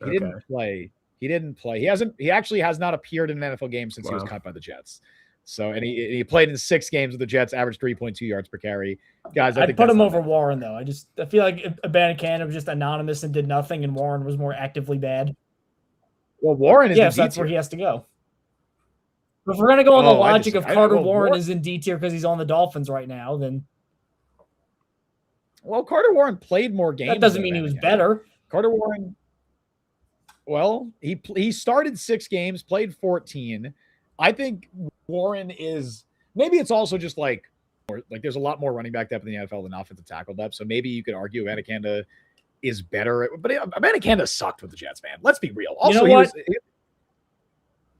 He didn't play. He didn't play. He actually has not appeared in an NFL game since he was cut by the Jets. So, and he played in 6 games with the Jets, averaged 3.2 yards per carry. Guys, I'd put him over Warren, though. I feel like Abanikanda was just anonymous and did nothing, and Warren was more actively bad. Well, Warren is so that's where he has to go. But if we're going to go on the logic of Carter Warren is in D tier because he's on the Dolphins right now, then... Well, Carter Warren played more games. That doesn't mean he was better. Carter Warren... Well, he started 6 games, played 14. I think Warren is maybe it's also just like there's a lot more running back depth in the NFL than offensive tackle depth. So maybe you could argue Abanikanda is better, but Abanikanda sucked with the Jets, man. Let's be real. Also, you know what?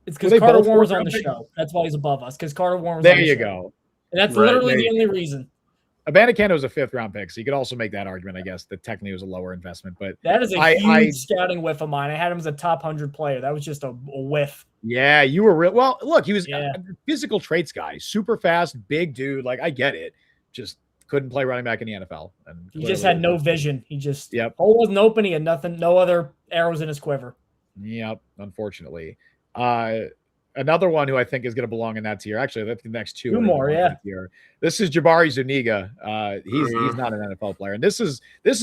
It's because Carter Warren was on the show. That's why he's above us. Because Carter Warren was on the show. There you go. And that's literally the only reason. Abanikanda was a 5th-round pick, so you could also make that argument, I guess, that technically it was a lower investment. But that is a huge scouting whiff of mine. I had him as a top 100 player. That was just a whiff. Yeah, you were real. Well, look, he was a physical traits guy, super fast, big dude. Like, I get it. Just couldn't play running back in the NFL. And he just had no vision. He just hole wasn't open. He had nothing, no other arrows in his quiver. Yep, unfortunately. Another one who I think is going to belong in that tier. Actually, that's the next 2 more. Yeah. Tier. This is Jabari Zuniga. He's not an NFL player, and this is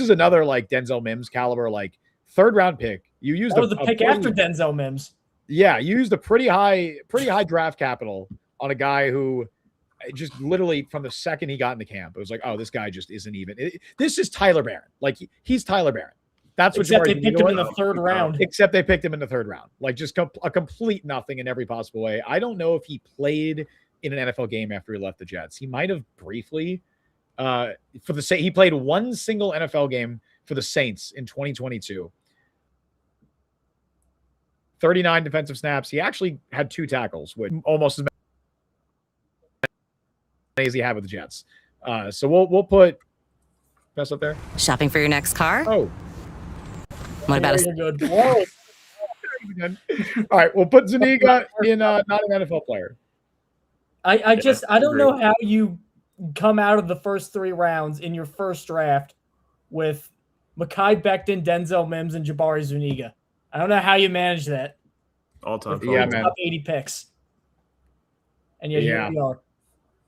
another like Denzel Mims caliber, like 3rd-round pick. You used the pick after Denzel Mims. Yeah, you used a pretty high draft capital on a guy who just literally from the second he got into camp, it was like, oh, this guy just isn't even. This is Tyler Barron. Like he's Tyler Barron. That's what they picked him in the 3rd round. Except they picked him in the 3rd round. Like just a complete nothing in every possible way. I don't know if he played in an NFL game after he left the Jets. He might have briefly for the he played 1 single NFL game for the Saints in 2022. 39 defensive snaps. He actually had 2 tackles, which almost as many as he had with the Jets. So we'll put up there. Shopping for your next car? Oh. What about good? Whoa. All right, we'll put Zuniga in not an NFL player. I don't know how you come out of the first 3 rounds in your first draft with Mekhi Becton, Denzel Mims, and Jabari Zuniga. I don't know how you manage that. All time. Yeah, man. Top 80 picks. And yet here we are.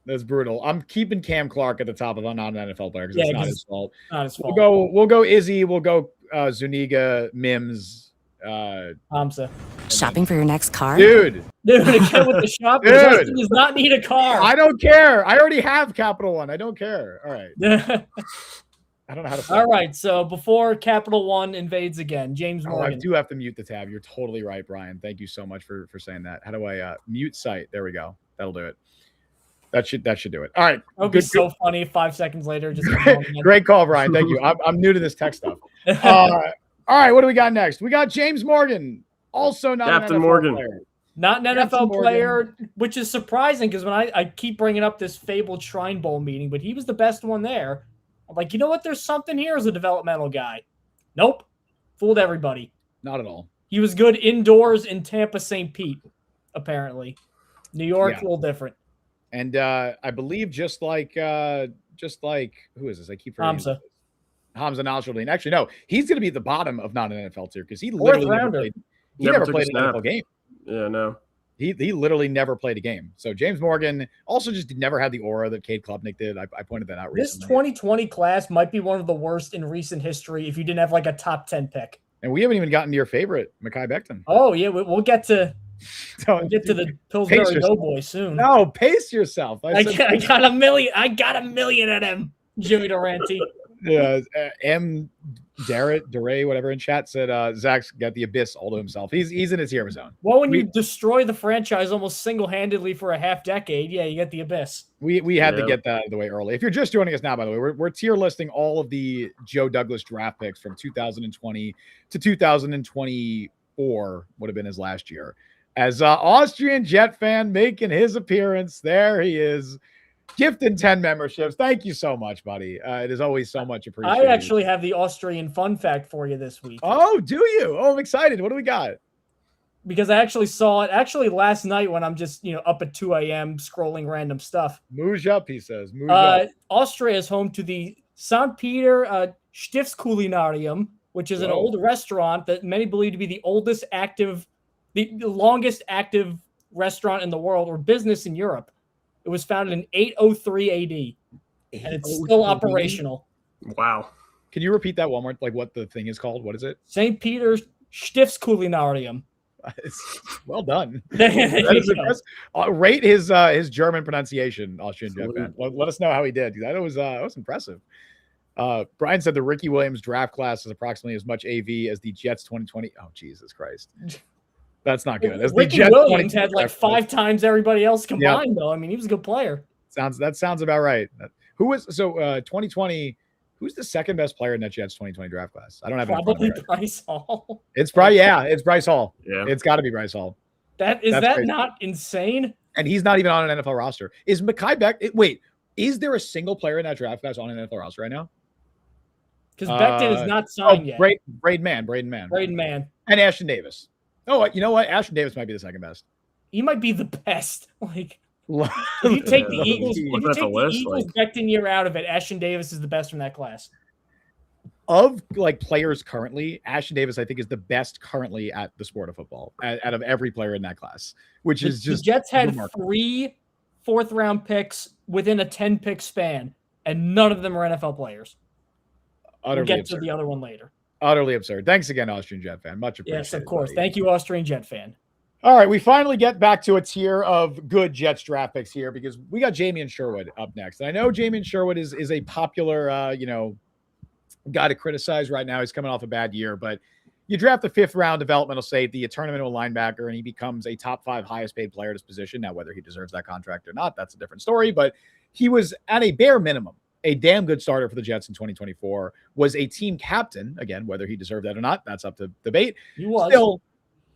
That's brutal. I'm keeping Cam Clark at the top of a non-NFL player because it's not his fault. Not his fault. We'll go Izzy. We'll go Zuniga, Mims, Hamza. Shopping for your next car? Dude, again with the shopping. Justin does not need a car. I don't care. I already have Capital One. I don't care. All right. I don't know how to. All right. So before Capital One invades again, James Morgan. I do have to mute the tab. You're totally right, Brian. Thank you so much for saying that. How do I mute site? There we go. That'll do it. That should do it. All right. It would be so funny 5 seconds later. Just Great call, Brian. Thank you. I'm new to this tech stuff. All right. What do we got next? We got James Morgan, also not Captain an NFL Morgan player. Not an NFL player, which is surprising because when I keep bringing up this fabled Shrine Bowl meeting, but he was the best one there. I'm like, you know what? There's something here as a developmental guy. Nope. Fooled everybody. Not at all. He was good indoors in Tampa, St. Pete, apparently. New York, a little different. And I believe just like who is this? I keep forgetting. Hamza Nasruddin. Actually, no, he's going to be at the bottom of not an NFL tier because he literally never played an NFL game. Yeah, no. He literally never played a game. So James Morgan also just never had the aura that Cade Klubnik did. I pointed that out recently. This 2020 class might be one of the worst in recent history if you didn't have like a top 10 pick. And we haven't even gotten to your favorite, Mekhi Becton. Oh, yeah, we'll get to the Pillsbury Doughboy soon. No, pace yourself. I got a million. I got a million at him. Jimmy Durante. Yeah, M. Dare, whatever in chat said Zach's got the abyss all to himself. He's in his hero zone. Well, when you destroy the franchise almost single-handedly for a half decade, yeah, you get the abyss. We had to get that out of the way early. If you're just joining us now, by the way, we're tier listing all of the Joe Douglas draft picks from 2020 to 2024 would have been his last year. As Austrian Jet fan making his appearance, there he is. Gifted 10 memberships. Thank you so much, buddy. It is always so much appreciated. I actually have the Austrian fun fact for you this week. Oh, do you? Oh, I'm excited. What do we got? Because I actually saw it last night when I'm just, up at 2 a.m. scrolling random stuff. Mooge up, he says. Mooge up. Austria is home to the St. Peter Stiftskulinarium, which is an old restaurant that many believe to be the longest active restaurant in the world or business in Europe. It was founded in 803 AD, and it's still operational. Wow. Can you repeat that one more? Like what the thing is called? What is it? St. Peter's Stiftskulinarium. Well done. Rate his German pronunciation, Austrian Jet fan. Let us know how he did. That was impressive. Brian said the Ricky Williams draft class is approximately as much AV as the Jets 2020. Oh, Jesus Christ. That's not good. Ricky Williams had like 5 times everybody else combined, though. I mean, he was a good player. That sounds about right. 2020? Who's the second best player in that Jets 2020 draft class? I don't have probably Bryce Hall. It's probably it's Bryce Hall. Yeah, it's got to be Bryce Hall. That's that not insane? And he's not even on an NFL roster. Is Mekhi Becton? Is there a single player in that draft class on an NFL roster right now? Because Becton is not signed yet. Braden Mann, and Ashton Davis. Oh, you know what? Ashton Davis might be the second best. He might be the best. Like, if you take the Eagles, Becton year out of it, Ashton Davis is the best from that class. Of like players currently, Ashton Davis, I think, is the best currently at the sport of football out of every player in that class, which is just the Jets had remarkable. 3 fourth-round picks within a 10-pick span, and none of them are NFL players. We'll get to the other one later. Utterly absurd. Thanks again, Austrian Jet fan. Much appreciated. Yes, of course. Buddy. Thank you, Austrian Jet fan. All right, we finally get back to a tier of good Jets draft picks here because we got Jamien Sherwood up next. And I know Jamien Sherwood is a popular, guy to criticize right now. He's coming off a bad year, but you draft the 5th round developmental safety, a tournamental linebacker, and he becomes a top 5 highest paid player at his position. Now, whether he deserves that contract or not, that's a different story, but he was at a bare minimum a damn good starter for the Jets in 2024, was a team captain. Again, whether he deserved that or not, that's up to debate. He was still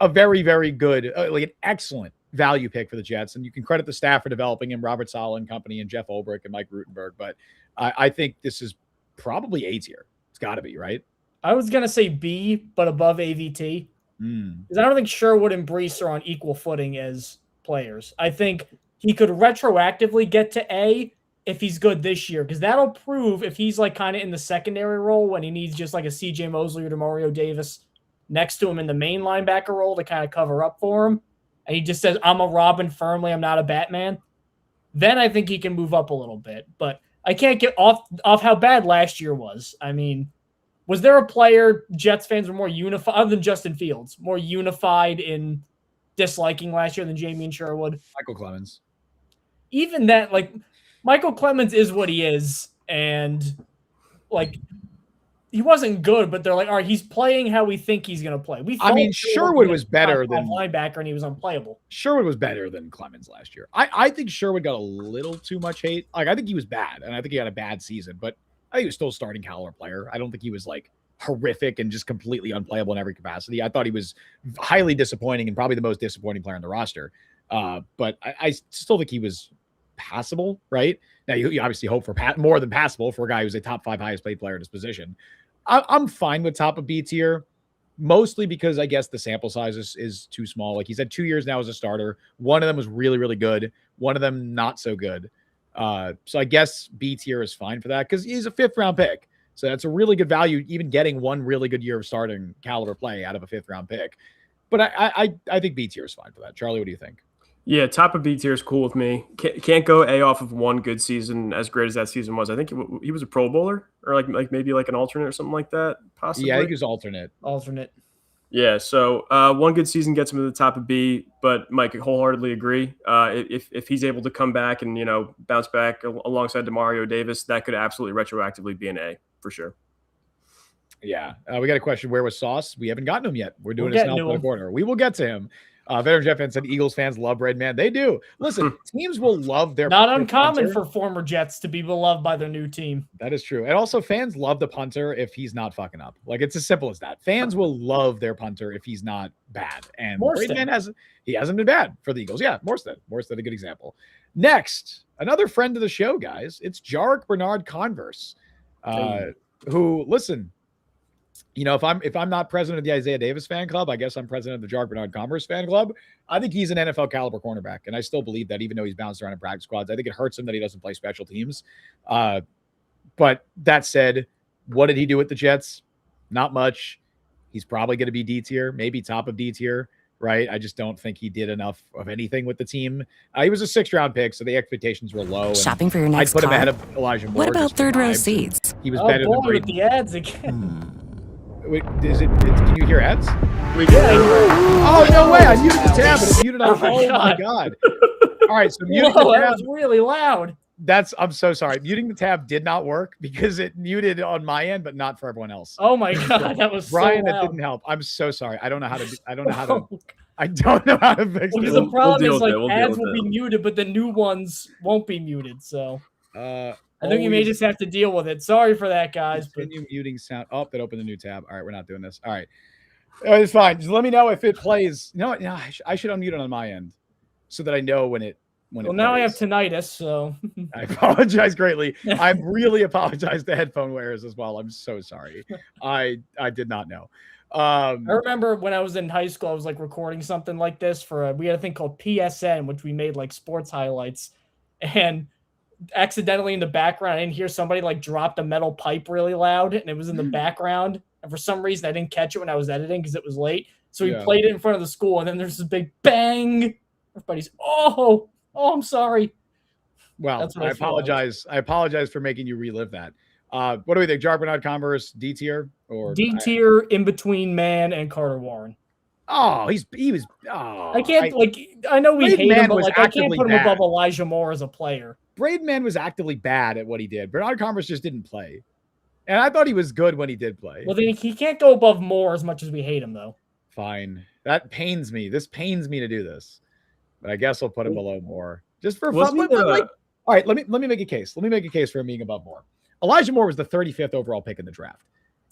a very, very good, like an excellent value pick for the Jets. And you can credit the staff for developing him, Robert Saleh and company, and Jeff Ulbrich and Mike Rutenberg. But I think this is probably A tier. It's got to be, right? I was going to say B, but above AVT. Because I don't think Sherwood and Brees are on equal footing as players. I think he could retroactively get to A if he's good this year, because that'll prove if he's like kind of in the secondary role when he needs just like a CJ Mosley or Demario Davis next to him in the main linebacker role to kind of cover up for him. And he just says, I'm a Robin firmly, I'm not a Batman. Then I think he can move up a little bit. But I can't get off how bad last year was. I mean, was there a player Jets fans were more unified, other than Justin Fields, more unified in disliking last year than Jamien Sherwood? Michael Clemens. Even that, like, Michael Clemens is what he is, and like he wasn't good, but they're like, all right, he's playing how we think he's going to play. Sherwood was better than linebacker, and he was unplayable. Sherwood was better than Clemens last year. I think Sherwood got a little too much hate. Like I think he was bad, and I think he had a bad season, but I think he was still a starting caliber player. I don't think he was like horrific and just completely unplayable in every capacity. I thought he was highly disappointing and probably the most disappointing player on the roster. But I still think he was passable, right? Now you obviously hope for more than passable for a guy who's a top 5 highest paid player in his position. I'm fine with top of B tier, mostly because I guess the sample size is too small. Like he's had 2 years now as a starter. One of them was really, really good. One of them not so good. So I guess B tier is fine for that because he's a 5th round pick. So that's a really good value, even getting one really good year of starting caliber play out of a 5th round pick. But I think B tier is fine for that. Charlie, what do you think? Yeah, top of B tier is cool with me. Can't go A off of one good season, as great as that season was. I think he was a Pro Bowler or like maybe like an alternate or something like that. Possibly. Yeah, I think he was alternate. Yeah, so one good season gets him to the top of B, but Mike, I wholeheartedly agree. If he's able to come back and bounce back alongside Demario Davis, that could absolutely retroactively be an A for sure. Yeah, we got a question. Where was Sauce? We haven't gotten him yet. We're doing this now for the corner. We will get to him. Veteran Jet fan said Eagles fans love Breadman. They do. Listen, teams will love their not uncommon punter. For former Jets to be beloved by their new team. That is true. And also fans love the punter if he's not fucking up. Like it's as simple as that. Fans will love their punter if he's not bad. And Breadman hasn't been bad for the Eagles. Yeah, Morstead, a good example. Next, another friend of the show, guys. It's Jarek Bernard Converse, who listen. If I'm not president of the Isaiah Davis fan club, I guess I'm president of the Jarek Bernard Converse fan club. I think he's an NFL caliber cornerback, and I still believe that even though he's bounced around in practice squads, I think it hurts him that he doesn't play special teams. But that said, what did he do with the Jets? Not much. He's probably going to be D tier, maybe top of D tier, right? I just don't think he did enough of anything with the team. He was a 6th-round pick, so the expectations were low. Shopping for your next I'd put car? him ahead of Elijah Moore. What about third-row seats? He was better than with the ads again. Wait, can you hear ads? We did. Oh, no way. I muted the tab, but it's muted on. Oh, my God. All right, so muting the tab. That was really loud. I'm so sorry. Muting the tab did not work because it muted on my end, but not for everyone else. Oh my God, that was Brian. So that didn't help. I'm so sorry. I don't know how to fix it. Because the problem is ads will be muted, but the new ones won't be muted. So I think you may just have to deal with it. Sorry for that, guys. Continue muting sound. Oh, that opened a new tab. All right, we're not doing this. All right. It's fine. Just let me know if it plays. No, I should unmute it on my end so that I know when it now I have tinnitus, so I apologize greatly. I really apologize to headphone wearers as well. I'm so sorry. I did not know. I remember when I was in high school, I was like recording something like this we had a thing called PSN, which we made like sports highlights, and accidentally in the background, I didn't hear somebody like dropped a metal pipe really loud, and it was in the background. And for some reason, I didn't catch it when I was editing because it was late. So we played it in front of the school, and then there's this big bang. Everybody's, oh, I'm sorry. Well, I apologize. I apologize for making you relive that. What do we think? Jarek Bernard Converse, D tier or D tier in between Man and Carter Warren? Oh, he was. Oh, I know we hate him, but I can't put him above Elijah Moore as a player. Braidman was actively bad at what he did. Bernard Converse just didn't play. And I thought he was good when he did play. Well, then he can't go above Moore as much as we hate him, though. Fine. That pains me. This pains me to do this. But I guess I'll put him below Moore. Just for fun. All right, let me make a case. Let me make a case for him being above Moore. Elijah Moore was the 35th overall pick in the draft.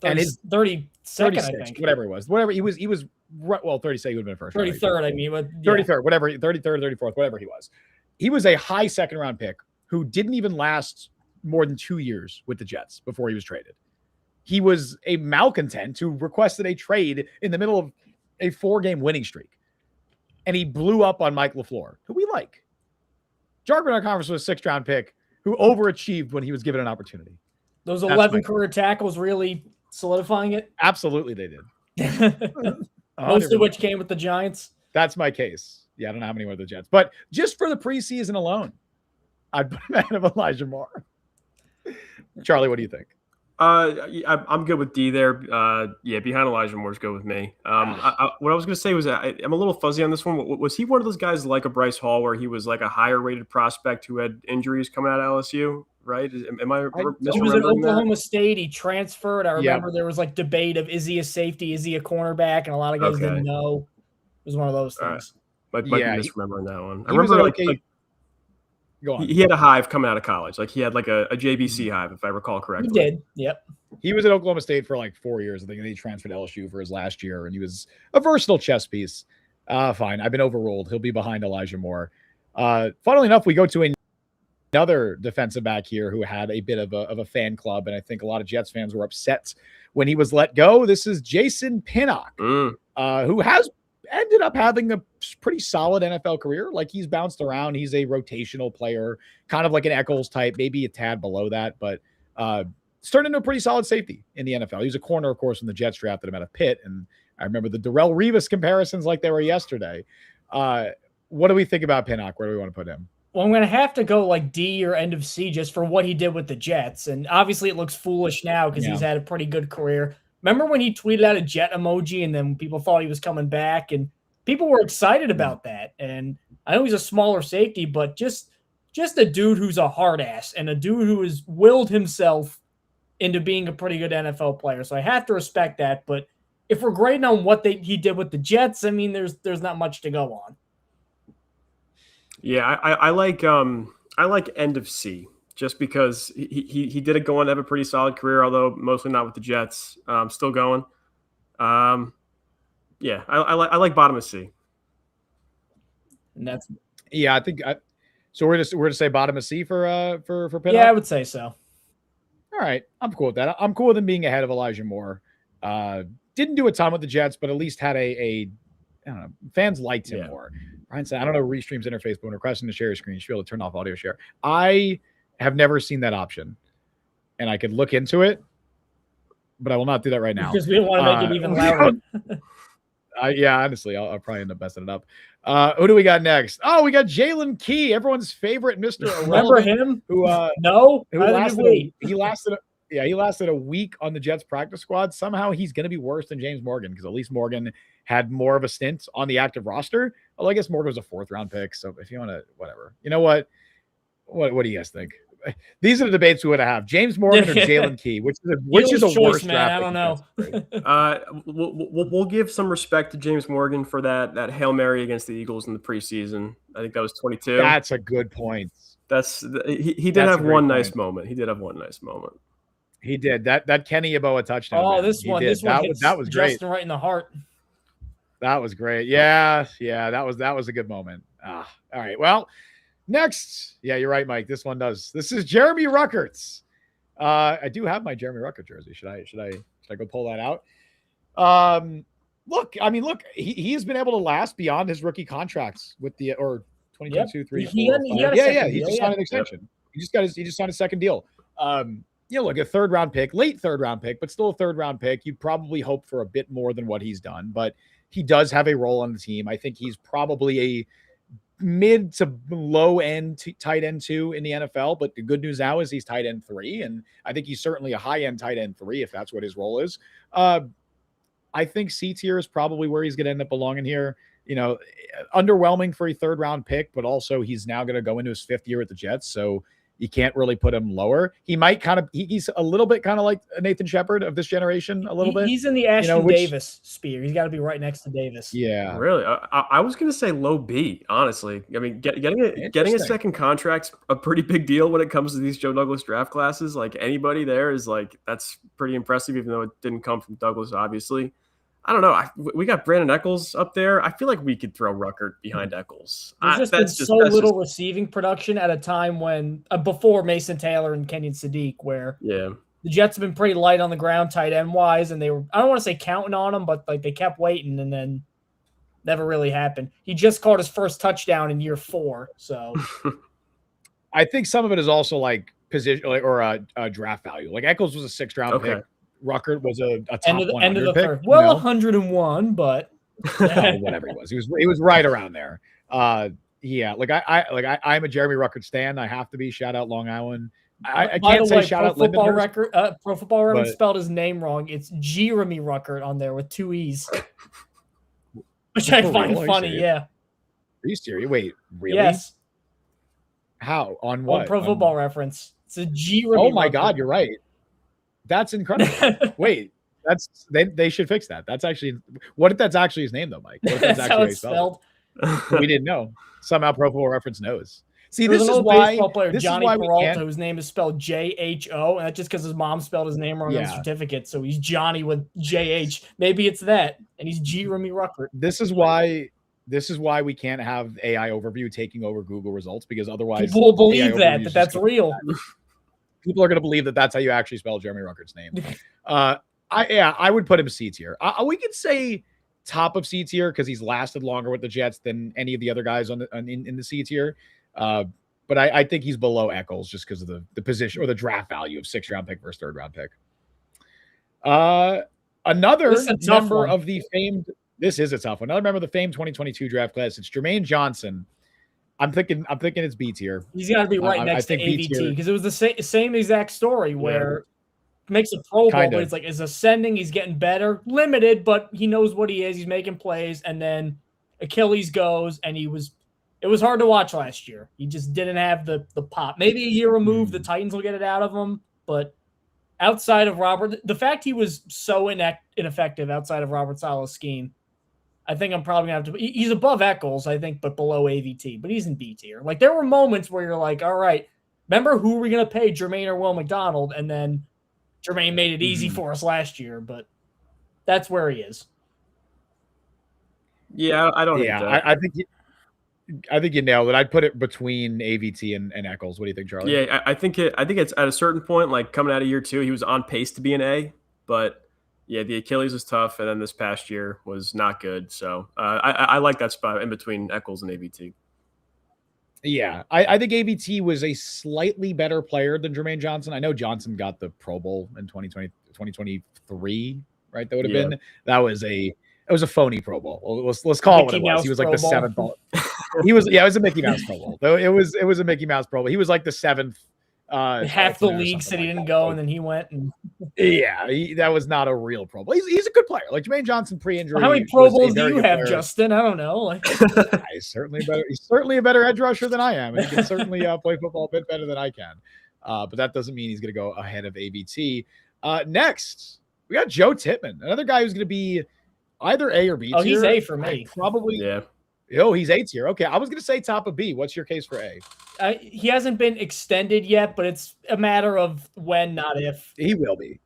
And his 32nd, I think. Whatever it was. Whatever he was 36, he would have been first. 33rd, I mean. 33rd, whatever, 33rd, 34th, whatever he was. He was a high second-round pick who didn't even last more than 2 years with the Jets before he was traded. He was a malcontent who requested a trade in the middle of a 4-game winning streak. And he blew up on Mike LaFleur, who we like. Jarek Bernard Converse was a 6th-round pick who overachieved when he was given an opportunity. Those 11 career tackles really solidifying it? Absolutely they did. Most of which came with the Giants? That's my case. Yeah, I don't know how many were the Jets. But just for the preseason alone, I'd put him ahead of Elijah Moore. Charlie, what do you think? I'm good with D there. Behind Elijah Moore's good with me. What I was going to say was I'm a little fuzzy on this one. Was he one of those guys like a Bryce Hall where he was like a higher rated prospect who had injuries coming out of LSU? Right? Am I misremembering He was at Oklahoma State. He transferred. I remember there was like debate of is he a safety? Is he a cornerback? And a lot of guys didn't know. It was one of those things. Might be misremembering that one. I remember like Go on. He had a hive coming out of college. Like he had like a JBC hive, if I recall correctly. He did. Yep. He was at Oklahoma State for like 4 years. I think he transferred to LSU for his last year, and he was a versatile chess piece. Fine. I've been overruled. He'll be behind Elijah Moore. Funnily enough, we go to another defensive back here who had a bit of a fan club, and I think a lot of Jets fans were upset when he was let go. This is Jason Pinnock, who has ended up having a pretty solid NFL career. Like he's bounced around. He's a rotational player, kind of like an Eccles type, maybe a tad below that, but turned into a pretty solid safety in the NFL. He was a corner, of course, when the Jets drafted him out of Pitt. And I remember the Darrelle Revis comparisons like they were yesterday. What do we think about Pinnock? Where do we want to put him? Well, I'm going to have to go like D or end of C just for what he did with the Jets. And obviously it looks foolish now because he's had a pretty good career. remember when he tweeted out a jet emoji and then people thought he was coming back and people were excited about that. And I know he's a smaller safety, but just a dude who's a hard ass and a dude who has willed himself into being a pretty good NFL player. So I have to respect that. But if we're grading on what he did with the Jets, I mean, there's not much to go on. Yeah, I like end of C just because he did go on to have a pretty solid career, although mostly not with the Jets. Still going. Yeah, I like bottom of C. And that's I think so. We're to say bottom of C for Pinnock? Yeah, I would say so. All right, I'm cool with that. I'm cool with him being ahead of Elijah Moore. Didn't do a ton with the Jets, but at least had I don't know, fans liked him more. Brian said, I don't know Restream's interface, but when requesting to share your screen, you should be able to turn off audio share. I have never seen that option, and I could look into it, but I will not do that right now. Because we don't want to make it even louder. Yeah, honestly, I'll probably end up messing it up. Who do we got next? Oh, we got Jalen Key, everyone's favorite Mr. Remember him? Who no? Who lasted he lasted a week on the Jets practice squad. Somehow he's going to be worse than James Morgan because at least Morgan had more of a stint on the active roster. Well, I guess Morgan was a 4th round pick. So if you want to, whatever, you know what do you guys think? These are the debates we would have: James Morgan or Jalen Key, which is a worse man. draft. I don't know. We'll give some respect to James Morgan for that Hail Mary against the Eagles in the preseason. I think that was 22. That's a good point. He did have one nice moment. He did have one nice moment. He did that Kenny Yeboah touchdown. Oh, man. this one that was great. Justin right in the heart. That was great. Yeah, that was a good moment. All right. Well, next. Yeah, you're right, Mike. This one does. This is Jeremy Ruckerts. I do have my Jeremy Ruckert jersey. Should I go pull that out? Look, he has been able to last beyond his rookie contracts with the 2022, 3, 4, he just signed an extension. Yep. He just signed a second deal. Look, a late third round pick, but still a third round pick. You'd probably hope for a bit more than what he's done, but he does have a role on the team. I think he's probably a mid to low end tight end 2 in the NFL, but the good news now is he's tight end 3, and I think he's certainly a high end tight end 3 if that's what his role is. I think C tier is probably where he's going to end up belonging here. Underwhelming for a third round pick, but also he's now going to go into his 5th year at the Jets, so you can't really put him lower. He might he's a little bit kind of like Nathan Shepard of this generation, a little bit. He's in the Ashton Davis sphere. He's got to be right next to Davis. Yeah, really. I was going to say low B, honestly. I mean, getting a second contract's a pretty big deal when it comes to these Joe Douglas draft classes. Like anybody there is that's pretty impressive, even though it didn't come from Douglas, obviously. I don't know. We got Brandon Eccles up there. I feel like we could throw Ruckert behind Eccles. There's been so little receiving production at a time when before Mason Taylor and Kenyon Sadiq, where the Jets have been pretty light on the ground, tight end wise, and they were, I don't want to say counting on him, but they kept waiting and then never really happened. He just caught his first touchdown in year 4, so I think some of it is also position or draft value. Like Eccles was a 6th round pick. Ruckert was a top end of the pick, third. Well, 101, but whatever he was. He was right around there. I'm a Jeremy Ruckert stan. I have to be. Shout out Long Island. I can't say shout out Lindenhurst. Pro Football Record spelled his name wrong. It's Jeremy Ruckert on there with 2 E's, which I find funny. Yeah. Are you serious? Wait, really? Yes. How? On what? On Pro Football Reference. It's a Jeremy. Oh my Ruckert. God, you're right. That's incredible. Wait, they should fix that. That's actually what if that's actually his name though, Mike? What if that's how it's spelled? We didn't know. Somehow Pro Football Reference knows. See, this is why baseball player Johnny Peralta, whose name is spelled JHO, and that's just because his mom spelled his name wrong on his certificate. So he's Johnny with JH. Maybe it's that, and he's Jeremy Ruckert. This is why we can't have AI overview taking over Google results, because otherwise people will believe that's real. People are going to believe that that's how you actually spell Jeremy Ruckert's name. I would put him C tier. We could say top of C tier because he's lasted longer with the Jets than any of the other guys in the C tier. But I think he's below Eccles just because of the position or the draft value of 6th round pick versus 3rd round pick. Another member of the famed. This is a tough one. Another member of the famed 2022 draft class. It's Jermaine Johnson. I'm thinking it's B tier. He's got to be right next to AVT because it was the same exact story where makes a Pro Bowl, Kinda. but it's like is ascending. He's getting better, limited, but he knows what he is. He's making plays, and then Achilles goes, and it was hard to watch last year. He just didn't have the pop. Maybe a year removed, the Titans will get it out of him, but outside of Robert, the fact he was so ineffective outside of Robert Saleh's scheme, I think I'm probably going to have to – he's above Eccles, I think, but below AVT. But he's in B tier. Like, there were moments where you're like, all right, remember who we're going to pay, Jermaine or Will McDonald? And then Jermaine made it easy for us last year. But that's where he is. Yeah, I don't think that. I think you nailed it. I'd put it between AVT and Eccles. What do you think, Charlie? Yeah, I think it's at a certain point, like coming out of year 2, he was on pace to be an A, but yeah, the Achilles was tough, and then this past year was not good. So I like that spot in between Eccles and AVT. Yeah, I think AVT was a slightly better player than Jermaine Johnson. I know Johnson got the Pro Bowl in 2023, right? That would have been it was a phony Pro Bowl. Let's call it what it was. He was like the 7th ball. It was a Mickey Mouse Pro Bowl. Though it was a Mickey Mouse Pro Bowl. He was like the 7th. Half the league said he didn't go, and then he went. And that was not a real Pro Bowl. He's a good player. Like Jermaine Johnson pre-injury. How many Pro Bowls do you have, Justin? I don't know. Like he's certainly a better edge rusher than I am, and he can certainly play football a bit better than I can. But that doesn't mean he's going to go ahead of AVT. Next, we got Joe Tippmann, another guy who's going to be either A or B tier. Oh, he's A for me. Probably. Yeah. Oh, he's A tier. Okay, I was going to say top of B. What's your case for A? He hasn't been extended yet, but it's a matter of when, not if. He will be.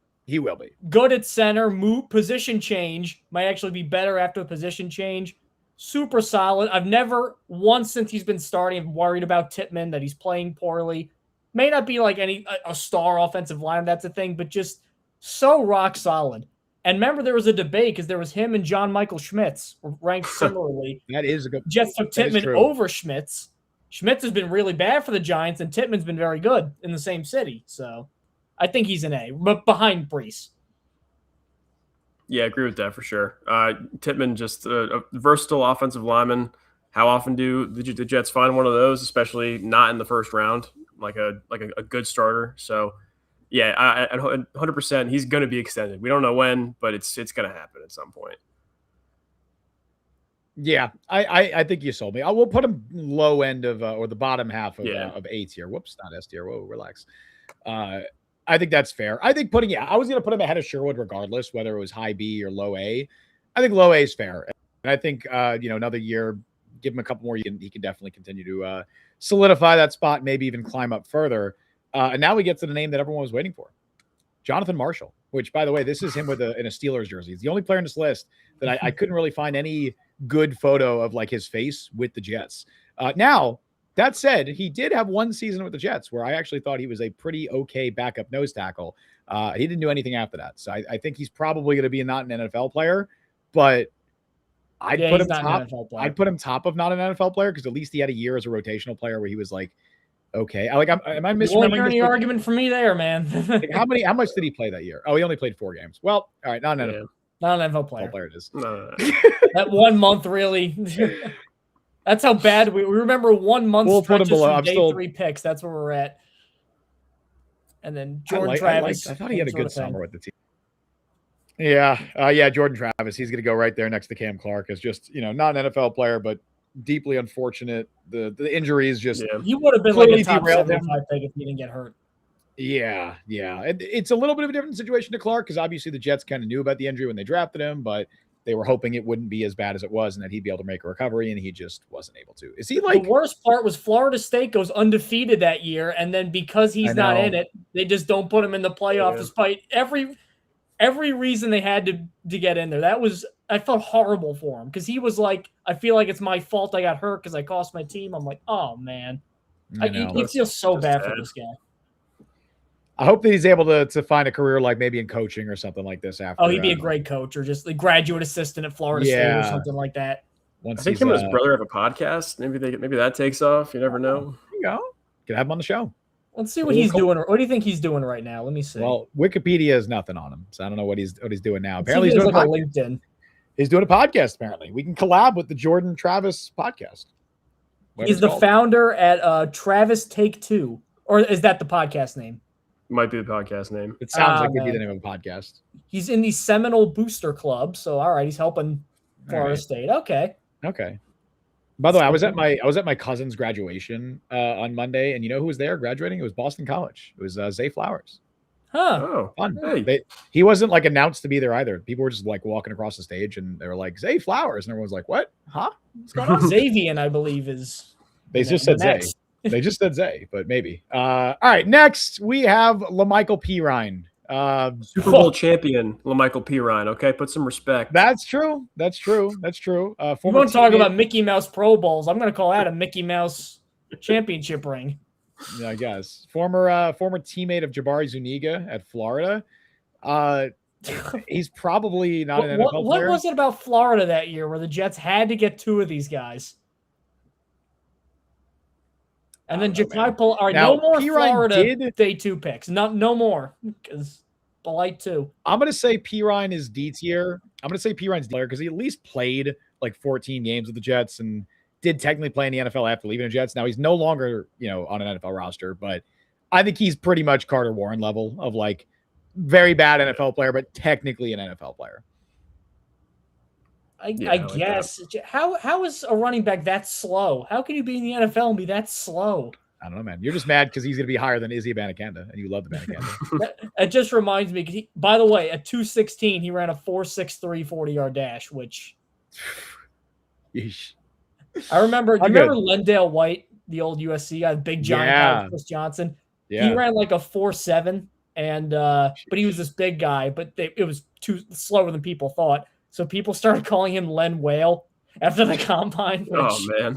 Good at center, position change. Might actually be better after the position change. Super solid. I've never once since he's been starting worried about Tippmann that he's playing poorly. May not be like a star offensive line, that's a thing, but just so rock solid. And remember, there was a debate because there was him and John Michael Schmitz ranked similarly. That is a good. Jets took Tippmann over Schmitz. Schmitz has been really bad for the Giants, and Tippmann's been very good in the same city. So I think he's an A, but behind Brees. Yeah, I agree with that for sure. Tippmann, just a versatile offensive lineman. How often do the Jets find one of those, especially not in the first round, like a good starter? So. Yeah, at 100%, he's going to be extended. We don't know when, but it's going to happen at some point. Yeah, I think you sold me. I will put him low end of or the bottom half of A tier. Whoops, not S tier. Whoa, relax. I think that's fair. I think I was going to put him ahead of Sherwood regardless, whether it was high B or low A. I think low A is fair. And I think, another year, give him a couple more, he can definitely continue to solidify that spot, maybe even climb up further. And now we get to the name that everyone was waiting for, Jonathan Marshall, which, by the way, this is him in a Steelers jersey. He's the only player in this list that I couldn't really find any good photo of like his face with the Jets. Now, that said, he did have one season with the Jets where I actually thought he was a pretty okay backup nose tackle. He didn't do anything after that. So I think he's probably going to be not an NFL player, but I'd put him top of not an NFL player because at least he had a year as a rotational player where he was like, okay. Am I misremembering any argument for me there, man? Like how much did he play that year? Oh, he only played 4 games. Well, all right, not an NFL player. It is. No. That 1 month really. That's how bad we remember 1 month. We'll put him below. Day 3 picks. That's where we're at. And then Jordan Travis. I thought he had a good summer with the team. Yeah, Jordan Travis. He's going to go right there next to Cam Clark as just not an NFL player, but deeply unfortunate. The injuries just he would have been like a top 75 pick if he didn't get hurt. Yeah. It's a little bit of a different situation to Clark because obviously the Jets kind of knew about the injury when they drafted him, but they were hoping it wouldn't be as bad as it was and that he'd be able to make a recovery, and he just wasn't able to. Is he like the worst part was Florida State goes undefeated that year, and then because he's not in it, they just don't put him in the playoff despite every reason they had to get in there. I felt horrible for him because he was like, I feel like it's my fault I got hurt because I cost my team. I'm like, oh man, I feel so bad for this guy. I hope that he's able to find a career like maybe in coaching or something like this after. Oh, he'd be a great coach or just a graduate assistant at Florida State or something like that. I think him and his brother have a podcast. Maybe that takes off. You never know. There you go. Can have him on the show. Let's see what he's doing. What do you think he's doing right now? Let me see. Well, Wikipedia has nothing on him, so I don't know what he's doing now. Apparently, he's doing like LinkedIn. He's doing a podcast. Apparently, we can collab with the Jordan Travis podcast. He's the founder at Travis Take Two, or is that the podcast name? Might be the podcast name. It sounds like it'd be the name of a podcast. He's in the Seminole Booster Club, so all right, he's helping Florida State. Okay. By the way, I was at my cousin's graduation on Monday, and you know who was there graduating? It was Boston College. It was Zay Flowers. Huh. Oh, Fun. hey. He wasn't like announced to be there either. People were just like walking across the stage, and they were like Zay Flowers, and everyone's like, "What? Huh? What's going on?" Xavier, I believe, is. They just said Zay. They just said Zay, but maybe. All right, next we have LaMichael Pirine. Super Bowl champion LaMichael Pirine. Okay, put some respect. That's true. You want to talk about Mickey Mouse Pro Bowls? I'm going to call that a Mickey Mouse championship ring. Yeah, I guess. Former teammate of Jabari Zuniga at Florida. He's probably not an NFL player. What was it about Florida that year where the Jets had to get two of these guys? And then Ja'Kai Polite. All right, now, no more Pirine Florida day 2 picks. No more. Because Polite too. I'm going to say Pirine is D tier. I'm going to say Pirine's D tier because he at least played like 14 games with the Jets and did technically play in the NFL after leaving the Jets. Now he's no longer, on an NFL roster, but I think he's pretty much Carter Warren level of like very bad NFL player, but technically an NFL player. I guess. How is a running back that slow? How can you be in the NFL and be that slow? I don't know, man. You're just mad because he's going to be higher than Izzy Abanikanda, and you love the Abanikanda. It just reminds me, by the way, at 216, he ran a 4.63 40-yard dash, which Yeesh. I remember. Do you remember Lendale White, the old USC guy, big giant guy, Chris Johnson? Yeah. He ran like a 4.7, and but he was this big guy, but it was too slower than people thought. So people started calling him Len Whale after the combine. Oh, man.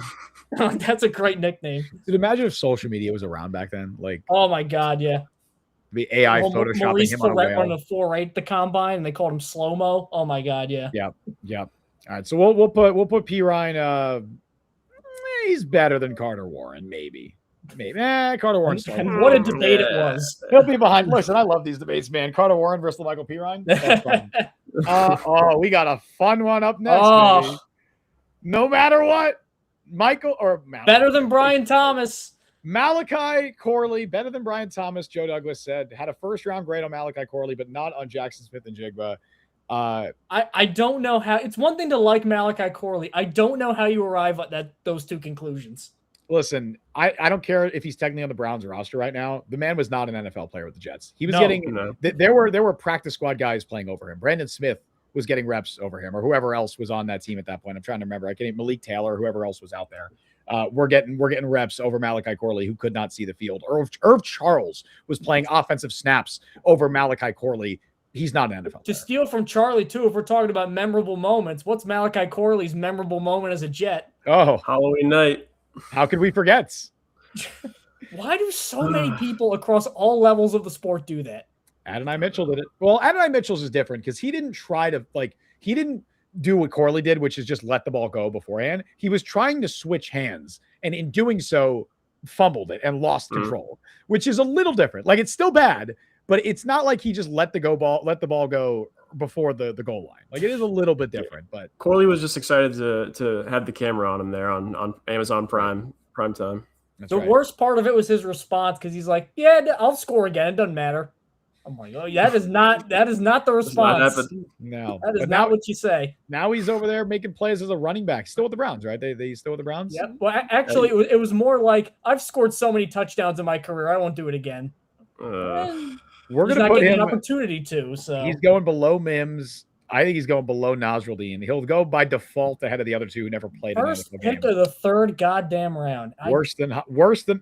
That's a great nickname. Dude, imagine if social media was around back then. Like, oh, my God, yeah. The AI photoshopping Maurice him on a whale. running a 4.8 the combine, and they called him Slow-Mo. Oh, my God, yeah. Yep. All right, so we'll put Pirine. He's better than Carter Warren, maybe. Carter Warren. And what a debate it was. He'll be behind. Listen, I love these debates, man. Carter Warren versus Michael Pirine. That's fun. We got a fun one up next. Baby. No matter what, better than Brian Thomas. Malachi Corley, better than Brian Thomas. Joe Douglas said had a first-round grade on Malachi Corley, but not on Jackson Smith and Jigba. I don't know how. It's one thing to like Malachi Corley. I don't know how you arrive at those two conclusions. Listen, I don't care if he's technically on the Browns roster right now. The man was not an NFL player with the Jets. He was there were practice squad guys playing over him. Brandon Smith was getting reps over him, or whoever else was on that team at that point. I'm trying to remember. I can't even Malik Taylor, whoever else was out there. We're getting reps over Malachi Corley, who could not see the field. Irv Charles was playing offensive snaps over Malachi Corley. He's not an NFL player. To steal from Charlie, too, if we're talking about memorable moments, what's Malachi Corley's memorable moment as a Jet? Oh, Halloween night. How could we forget? Why do so many people across all levels of the sport do that? Adonai Mitchell did it. Well, Adonai Mitchell's is different because he didn't he didn't do what Corley did, which is just let the ball go beforehand. He was trying to switch hands, and in doing so, fumbled it and lost control, which is a little different. Like, it's still bad, but it's not like he just let the ball go before the goal line. Like, it is a little bit different. But Corley was just excited to have the camera on him there on Amazon Prime time. The worst part of it was his response, because he's like, "Yeah, I'll score again. It doesn't matter." I'm like, "Oh, that is not the response. No, that is not what you say." Now he's over there making plays as a running back, still with the Browns, right? They still with the Browns. Yeah. Well, actually, it was more like, I've scored so many touchdowns in my career, I won't do it again. We're going to put him an opportunity to. So he's going below Mims. I think he's going below Nasruddin. He'll go by default ahead of the other two who never played. First pick of the third goddamn round. Worse than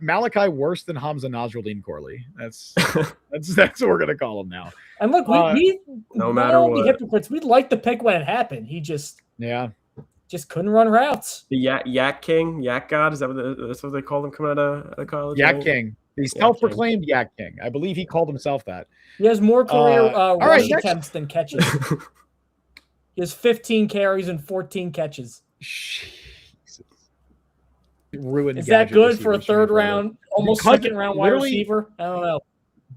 Malachi. Worse than Hamza Nasruddin Corley. That's what we're gonna call him now. And look, we no matter what, hypocrites. We'd like the pick when it happened. He just couldn't run routes. The Yak King, Yak God. Is that's what they called him coming out of college? Yak King. He's self-proclaimed Yak King. I believe he called himself that. He has more career rush attempts than catches. He has 15 carries and 14 catches. Jesus. Ruined. Is that good for a third round, almost second round wide receiver? I don't know.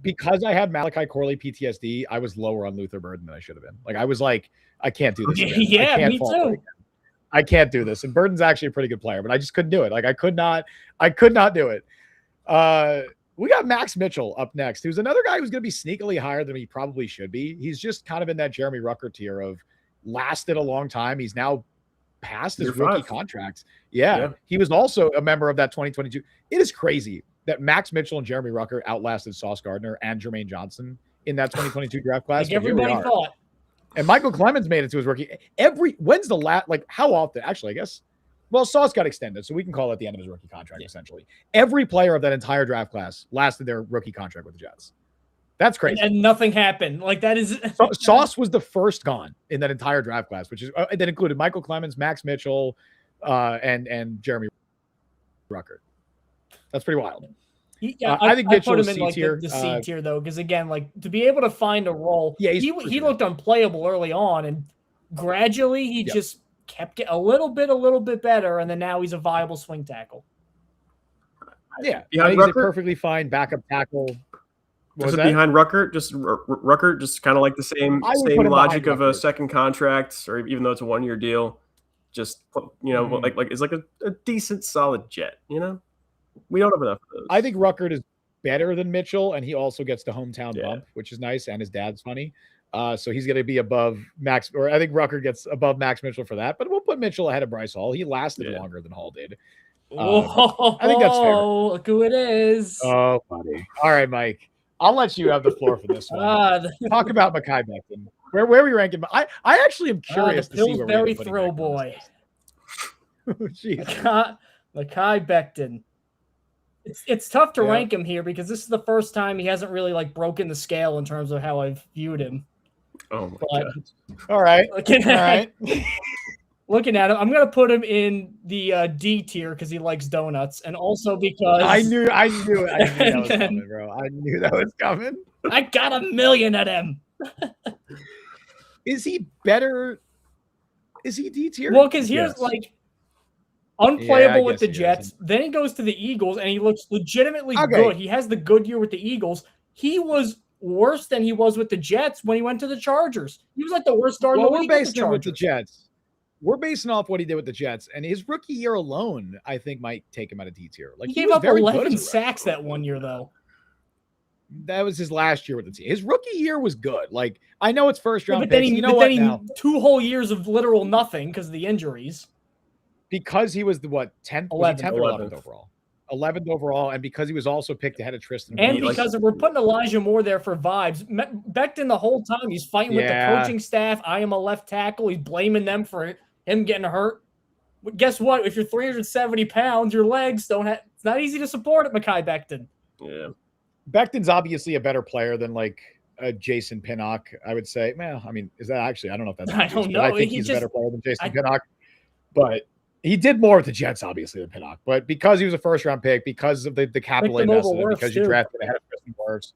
Because I had Malachi Corley PTSD, I was lower on Luther Burden than I should have been. Like, I was like, I can't do this again. Yeah, me too. I can't do this. And Burden's actually a pretty good player, but I just couldn't do it. Like, I could not do it. We got Max Mitchell up next, who's another guy who's going to be sneakily higher than he probably should be. He's just kind of in that Jeremy Rucker tier of lasted a long time. He's now past his rookie contracts. Yeah. He was also a member of that 2022. It is crazy that Max Mitchell and Jeremy Rucker outlasted Sauce Gardner and Jermaine Johnson in that 2022 draft class. Like everybody thought. And Michael Clemens made it to his rookie. When's the last, like, how often? Actually, I guess, well, Sauce got extended, so we can call it the end of his rookie contract, essentially. Every player of that entire draft class lasted their rookie contract with the Jets. That's crazy. And nothing happened. Like, that is... Sauce was the first gone in that entire draft class, which is that included Michael Clemens, Max Mitchell, and Jeremy Rucker. That's pretty wild. Yeah, I think Mitchell put him in like the C tier though, because again, like to be able to find a role, he looked unplayable early on, and gradually he just kept getting a little bit better, and then now he's a viable swing tackle. Yeah, he's a perfectly fine backup tackle. Was it behind Rucker? Rucker, just kind of like the same logic of a second contract, or even though it's a 1-year deal, just like it's like a decent solid Jet, We don't have enough of those. I think Ruckert is better than Mitchell, and he also gets the hometown bump, which is nice, and his dad's funny. So he's going to be above Max, or I think Ruckert gets above Max Mitchell for that, but we'll put Mitchell ahead of Bryce Hall. He lasted longer than Hall did. I think that's fair. Look who it is. Oh, buddy. All right, Mike. I'll let you have the floor for this one. Talk about Mekhi Becton. Where are we ranking? I actually am curious to see where Pillsbury throw boy. Mekhi Becton. It's tough to rank him here because this is the first time he hasn't really like broken the scale in terms of how I've viewed him. Oh my god! All right, looking at him, I'm gonna put him in the D tier because he likes donuts, and also because I knew that was coming, bro. I knew that was coming. I got 1 million at him. Is he better? Is he D tier? Well, because here's like. Unplayable with the Jets. Then he goes to the Eagles, and he looks legitimately good. He has the good year with the Eagles. He was worse than he was with the Jets when he went to the Chargers. He was like the worst starter in the league with the Jets. We're basing off what he did with the Jets, and his rookie year alone, I think, might take him out of D tier. Like he gave up 11 sacks that 1 year, though. That was his last year with the team. His rookie year was good. Like I know it's first round, but then he 2 whole years of literal nothing because of the injuries. Because he was the 10th, 11th overall. 11th overall, and because he was also picked ahead of Tristan. And because we're putting Elijah Moore there for vibes. Becton the whole time, he's fighting with the coaching staff. I am a left tackle. He's blaming them for him getting hurt. But guess what? If you're 370 pounds, your legs don't have – it's not easy to support it, Mekhi Becton. Yeah. Becton's obviously a better player than like Jason Pinnock, I would say. Well, I mean, is that actually – I don't know if that's – I don't know. I think he's a better player than Jason Pinnock. But – he did more with the Jets, obviously, than Pinnock. But because he was a first-round pick, because of the capital investment, because you drafted ahead of Tristan Wirfs.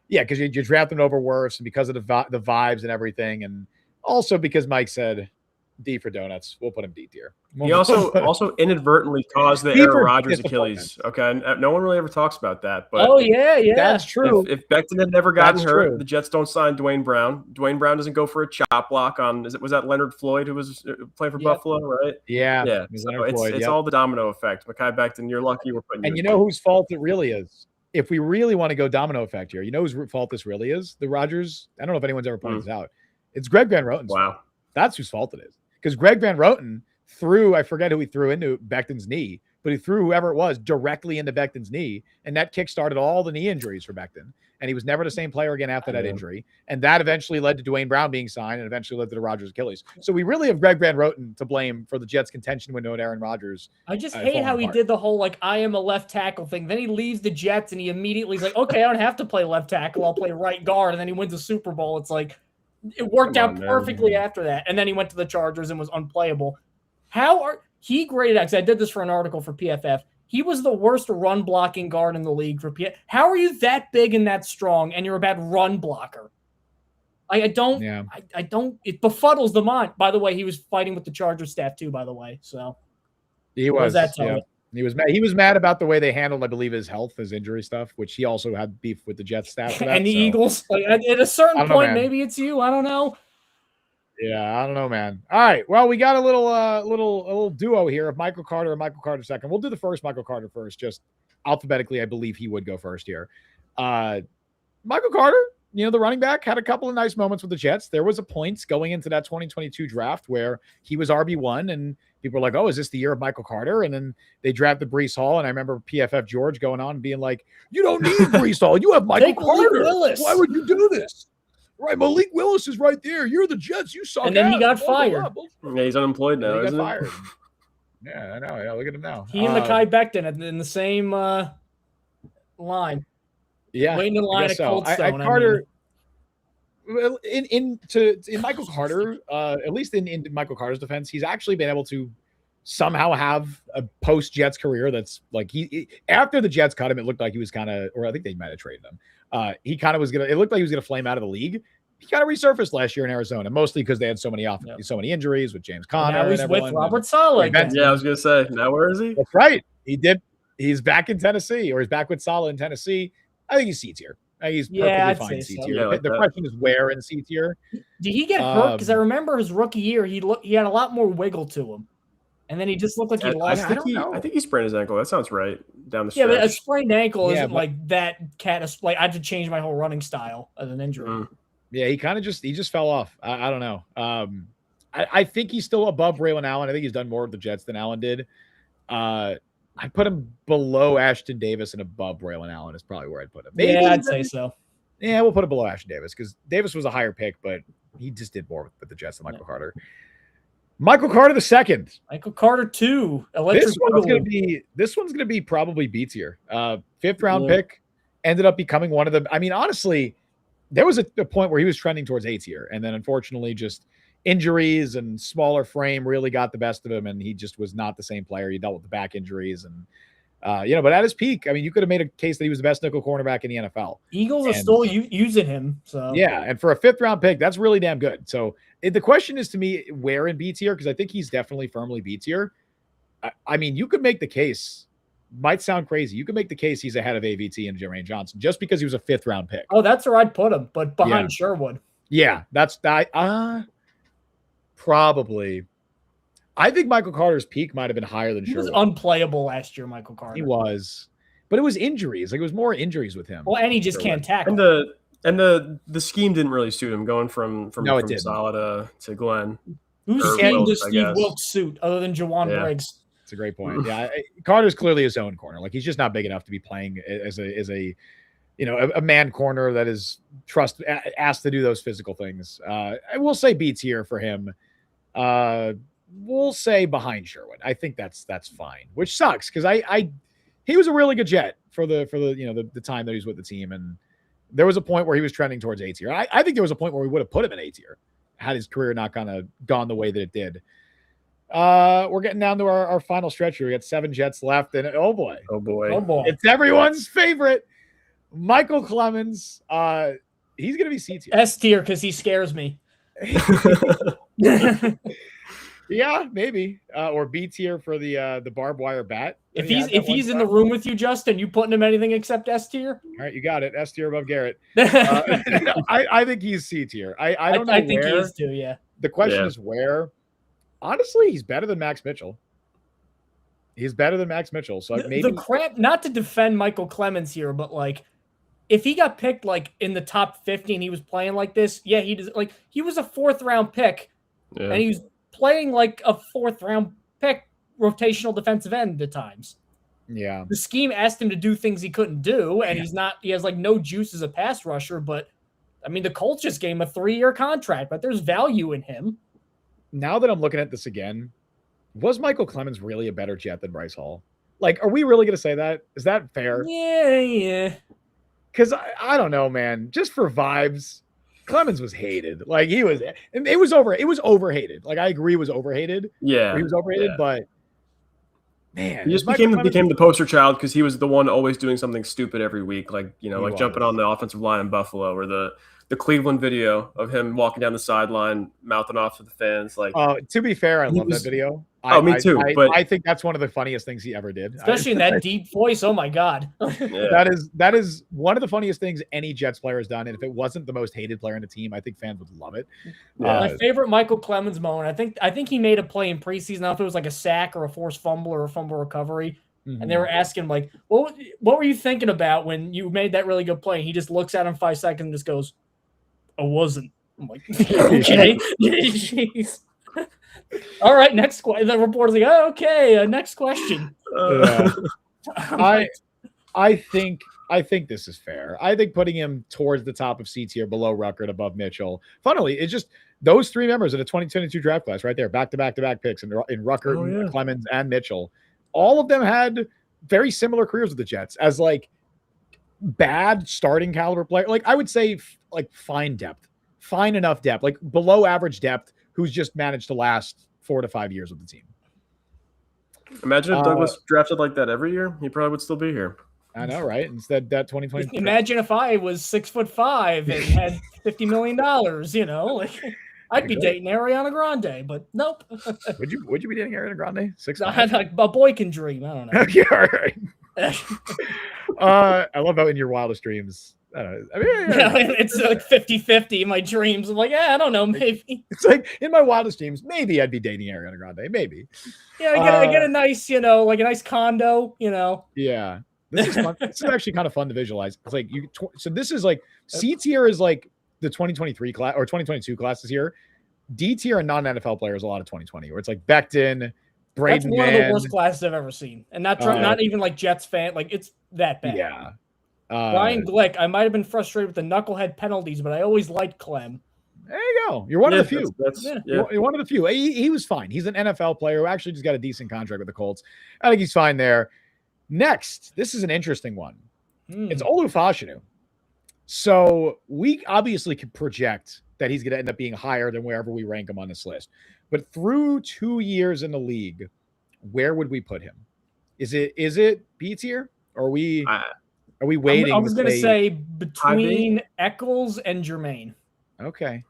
Yeah, because you drafted him over Wirfs, and because of the vibes and everything. And also because Mike said D for donuts. We'll put him D tier. He also inadvertently caused the Aaron Rodgers Achilles. Okay, no one really ever talks about that. But that's true. If Becton had never gotten hurt, the Jets don't sign Dwayne Brown. Dwayne Brown doesn't go for a chop block on. Was that Leonard Floyd who was playing for Buffalo? Right? Yeah. So it's all the domino effect. Mekhi Becton, you're lucky we're putting. And you know whose fault it really is. If we really want to go domino effect here, you know whose fault this really is? The Rodgers. I don't know if anyone's ever pointed this out. It's Greg Van Roten's fault. That's whose fault it is. Because Greg Van Roten threw, I forget who he threw into Becton's knee, but he threw whoever it was directly into Becton's knee, and that kick-started all the knee injuries for Becton. And he was never the same player again after that injury. And that eventually led to Dwayne Brown being signed and eventually led to the Rodgers Achilles. So we really have Greg Van Roten to blame for the Jets' contention window and Aaron Rodgers. I just hate how he did the whole, like, I am a left tackle thing. Then he leaves the Jets, and he immediately is like, okay, I don't have to play left tackle. I'll play right guard. And then he wins the Super Bowl. It's like, it worked out perfectly after that. And then he went to the Chargers and was unplayable. He graded out, because I did this for an article for PFF. He was the worst run blocking guard in the league for PFF. How are you that big and that strong and you're a bad run blocker? I don't, it befuddles the mind. By the way, he was fighting with the Chargers staff too, by the way. So he was. He was mad about the way they handled, I believe, his health, his injury stuff, which he also had beef with the Jets staff for that, and the Eagles. Like, at a certain point, maybe it's you. I don't know. Yeah, I don't know, man. All right. Well, we got a little duo here of Michael Carter and Michael Carter second. We'll do the first Michael Carter first. alphabetically, I believe he would go first here. Michael Carter, the running back, had a couple of nice moments with the Jets. There was a point going into that 2022 draft where he was RB1 and people were like, oh, is this the year of Michael Carter? And then they drafted Breece Hall. And I remember PFF George going on and being like, you don't need Breece Hall. You have Michael Carter. Why would you do this? Right. Malik Willis is right there. You're the Jets. You saw. And then he got fired. Yeah, he's unemployed now. He got fired. Yeah, I know. Yeah, look at him now. He and Mekhi Becton in the same line. Yeah, waiting in line at Coldstone. Carter, well, in Michael Carter, at least in Michael Carter's defense, he's actually been able to somehow have a post Jets career that's like after the Jets cut him, it looked like he was kind of, or I think they might have traded him. He kind of was it looked like he was gonna flame out of the league. He kind of resurfaced last year in Arizona, mostly because they had so many injuries with James Conner. Now he's with Robert Saleh. Yeah, I was gonna say. Now where is he? That's right. He's back in Tennessee, or he's back with Saleh in Tennessee. I think he's C tier. He's perfectly fine C tier. Yeah, the question is where in C tier. Did he get hurt? Because I remember his rookie year, he had a lot more wiggle to him, and then he just looked like he lost. I think he sprained his ankle. That sounds right down the stretch. Yeah, but a sprained ankle isn't like that. I had to change my whole running style as an injury. Yeah, he kind of just fell off. I don't know. I think he's still above Braylon Allen. I think he's done more with the Jets than Allen did. I put him below Ashton Davis and above Braylon Allen is probably where I'd put him. Maybe, I'd say so. Yeah, we'll put him below Ashton Davis because Davis was a higher pick, but he just did more with the Jets than Michael Carter. Michael Carter the second. Michael Carter 2. This one's gonna be probably B tier. 5th round pick, ended up becoming one of the. I mean, honestly, there was a point where he was trending towards A tier, and then unfortunately, just injuries and smaller frame really got the best of him, and he just was not the same player. He dealt with the back injuries, and but at his peak, I mean, you could have made a case that he was the best nickel cornerback in the NFL. Eagles are still using him, so yeah. And for a 5th round pick, that's really damn good. So the question is to me, where in B tier? Because I think he's definitely firmly B tier. I mean, you could make the case. Might sound crazy. You could make the case he's ahead of AVT and Jermaine Johnson just because he was a 5th round pick. Oh, that's where I'd put him, but behind Sherwood. Yeah, that's that. Probably. I think Michael Carter's peak might have been higher than Sherwood. He was unplayable last year, Michael Carter. He was. But it was injuries. Like, it was more injuries with him. Well, and he just can't tackle. And the scheme didn't really suit him going from Saleh to Glenn. Who's seen the Steve Wilkes suit other than Jawan Briggs? It's a great point. Yeah, Carter's clearly his own corner. Like, he's just not big enough to be playing as a man corner that is asked to do those physical things. I will say B tier for him. We'll say behind Sherwood. I think that's fine, which sucks because he was a really good Jet for the time that he was with the team, and there was a point where he was trending towards A tier. I think there was a point where we would have put him in A tier had his career not kind of gone the way that it did. We're getting down to our final stretch here. We got 7 Jets left, and oh boy, it's everyone's favorite, Michael Clemens. He's gonna be C tier. S tier because he scares me. Yeah, maybe. Or B tier for the barbed wire bat. If he's in the room with you, Justin, you putting him anything except S tier? All right, you got it. S tier above Garrett. I think he's C tier. I don't know. I think he is too. Yeah. The question is where. Honestly, he's better than Max Mitchell. He's better than Max Mitchell. So maybe the crap. Not to defend Michael Clemens here, but like, if he got picked like in the top 50 and he was playing like this, he was a 4th round pick, and he was playing like a 4th round pick, rotational defensive end at times. Yeah. The scheme asked him to do things he couldn't do, and he has like no juice as a pass rusher, but I mean, the Colts just gave him a 3-year contract, but there's value in him. Now that I'm looking at this again, was Michael Clemens really a better Jet than Bryce Hall? Like, are we really going to say that? Is that fair? Yeah. Because I don't know, man. Just for vibes, Clemens was hated. Like, he was, and it was overhated. Like, I agree, it was overhated. Yeah, he was overhated, but man, he just became the poster child because he was the one always doing something stupid every week, like jumping on the offensive line in Buffalo, or the Cleveland video of him walking down the sideline, mouthing off to the fans. Like, to be fair, I love that video. Me too. But I think that's one of the funniest things he ever did, especially in that deep voice. Oh my god, that is one of the funniest things any Jets player has done. And if it wasn't the most hated player in the team, I think fans would love it. My favorite Michael Clemens moment. I think he made a play in preseason. I don't know if it was like a sack or a forced fumble or a fumble recovery. And they were asking him, like, what were you thinking about when you made that really good play? And he just looks at him 5 seconds and just goes, I wasn't. I'm like, okay. Jeez. All right, next question. The reporter's like, oh, okay, next question. I think this is fair. I think putting him towards the top of C tier, below Ruckert, above Mitchell. Funnily, it's just those three members of the 2022 draft class right there, back-to-back picks in Ruckert, Clemens, and Mitchell. All of them had very similar careers with the Jets as like bad starting caliber player. Like I would say like fine enough depth, like below average depth, who's just managed to last 4 to 5 years with the team. Imagine if Douglas drafted like that every year, he probably would still be here. I know, right? Instead, that 2020. Imagine if I was 6'5" and had $50 million. You know, like I'd be dating Ariana Grande, but nope. Would you be dating Ariana Grande? 6'5"? Like, a boy can dream. I don't know. Okay, all right. I love how in your wildest dreams. I don't know. I mean, it's like 50-50 in my dreams. I'm like, I don't know, maybe. It's like in my wildest dreams, maybe I'd be dating Ariana Grande. Maybe. Yeah, I get a nice, like a nice condo, Yeah. This is fun. This is actually kind of fun to visualize. It's like so this is like C tier is like the 2023 class or 2022 classes here. D tier and non-NFL players a lot of 2020, where it's like Becton, Braden. That's one of the worst classes I've ever seen, and not even like Jets fan. Like it's that bad. Yeah. Ryan Glick, I might have been frustrated with the knucklehead penalties, but I always liked Clem. There you go. You're one of the few. You're one of the few. He was fine. He's an NFL player who actually just got a decent contract with the Colts. I think he's fine there. Next, this is an interesting one. It's Olufashinu. So we obviously can project that he's going to end up being higher than wherever we rank him on this list. But through 2 years in the league, where would we put him? Is it B tier? Or are we waiting? I was going to say between Eccles and Jermaine. Okay.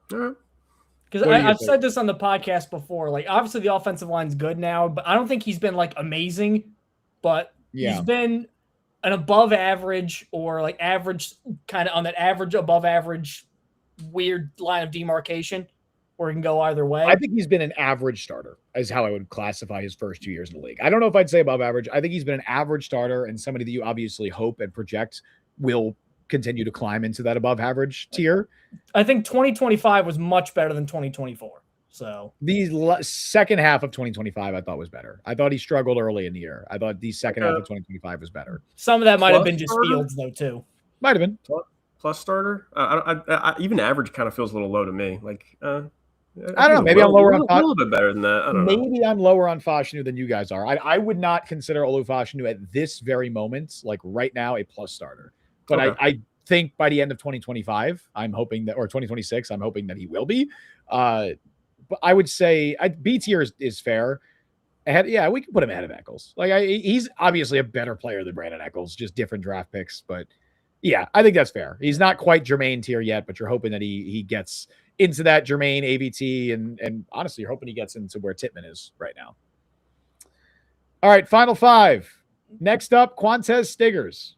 Because I've said this on the podcast before. Like, obviously the offensive line's good now, but I don't think he's been like amazing. But he's been an above average or like average, kind of on that average, above average, weird line of demarcation where he can go either way. I think he's been an average starter is how I would classify his first 2 years in the league. I don't know if I'd say above average. I think he's been an average starter and somebody that you obviously hope and project will continue to climb into that above average tier. I think 2025 was much better than 2024. So the second half of 2025, I thought was better. I thought he struggled early in the year. I thought the second half of 2025 was better. Some of that might have been just Fields though, too. Might have been plus starter. I even average kind of feels a little low to me. Like, I don't know. Maybe I'm lower on a little bit better than that. I don't know. Maybe I'm lower on Fashanu than you guys are. I would not consider Olufashinu at this very moment, like right now, a plus starter. But I think by the end of 2025, I'm hoping that, or 2026, I'm hoping that he will be. But I would say B tier is fair. We can put him ahead of Eccles. Like he's obviously a better player than Brandon Eccles, just different draft picks. But yeah, I think that's fair. He's not quite Jermaine tier yet, but you're hoping that he gets into that Jermaine AVT, and honestly, you're hoping he gets into where Tittman is right now. All right, final five. Next up, Quantez Stiggers.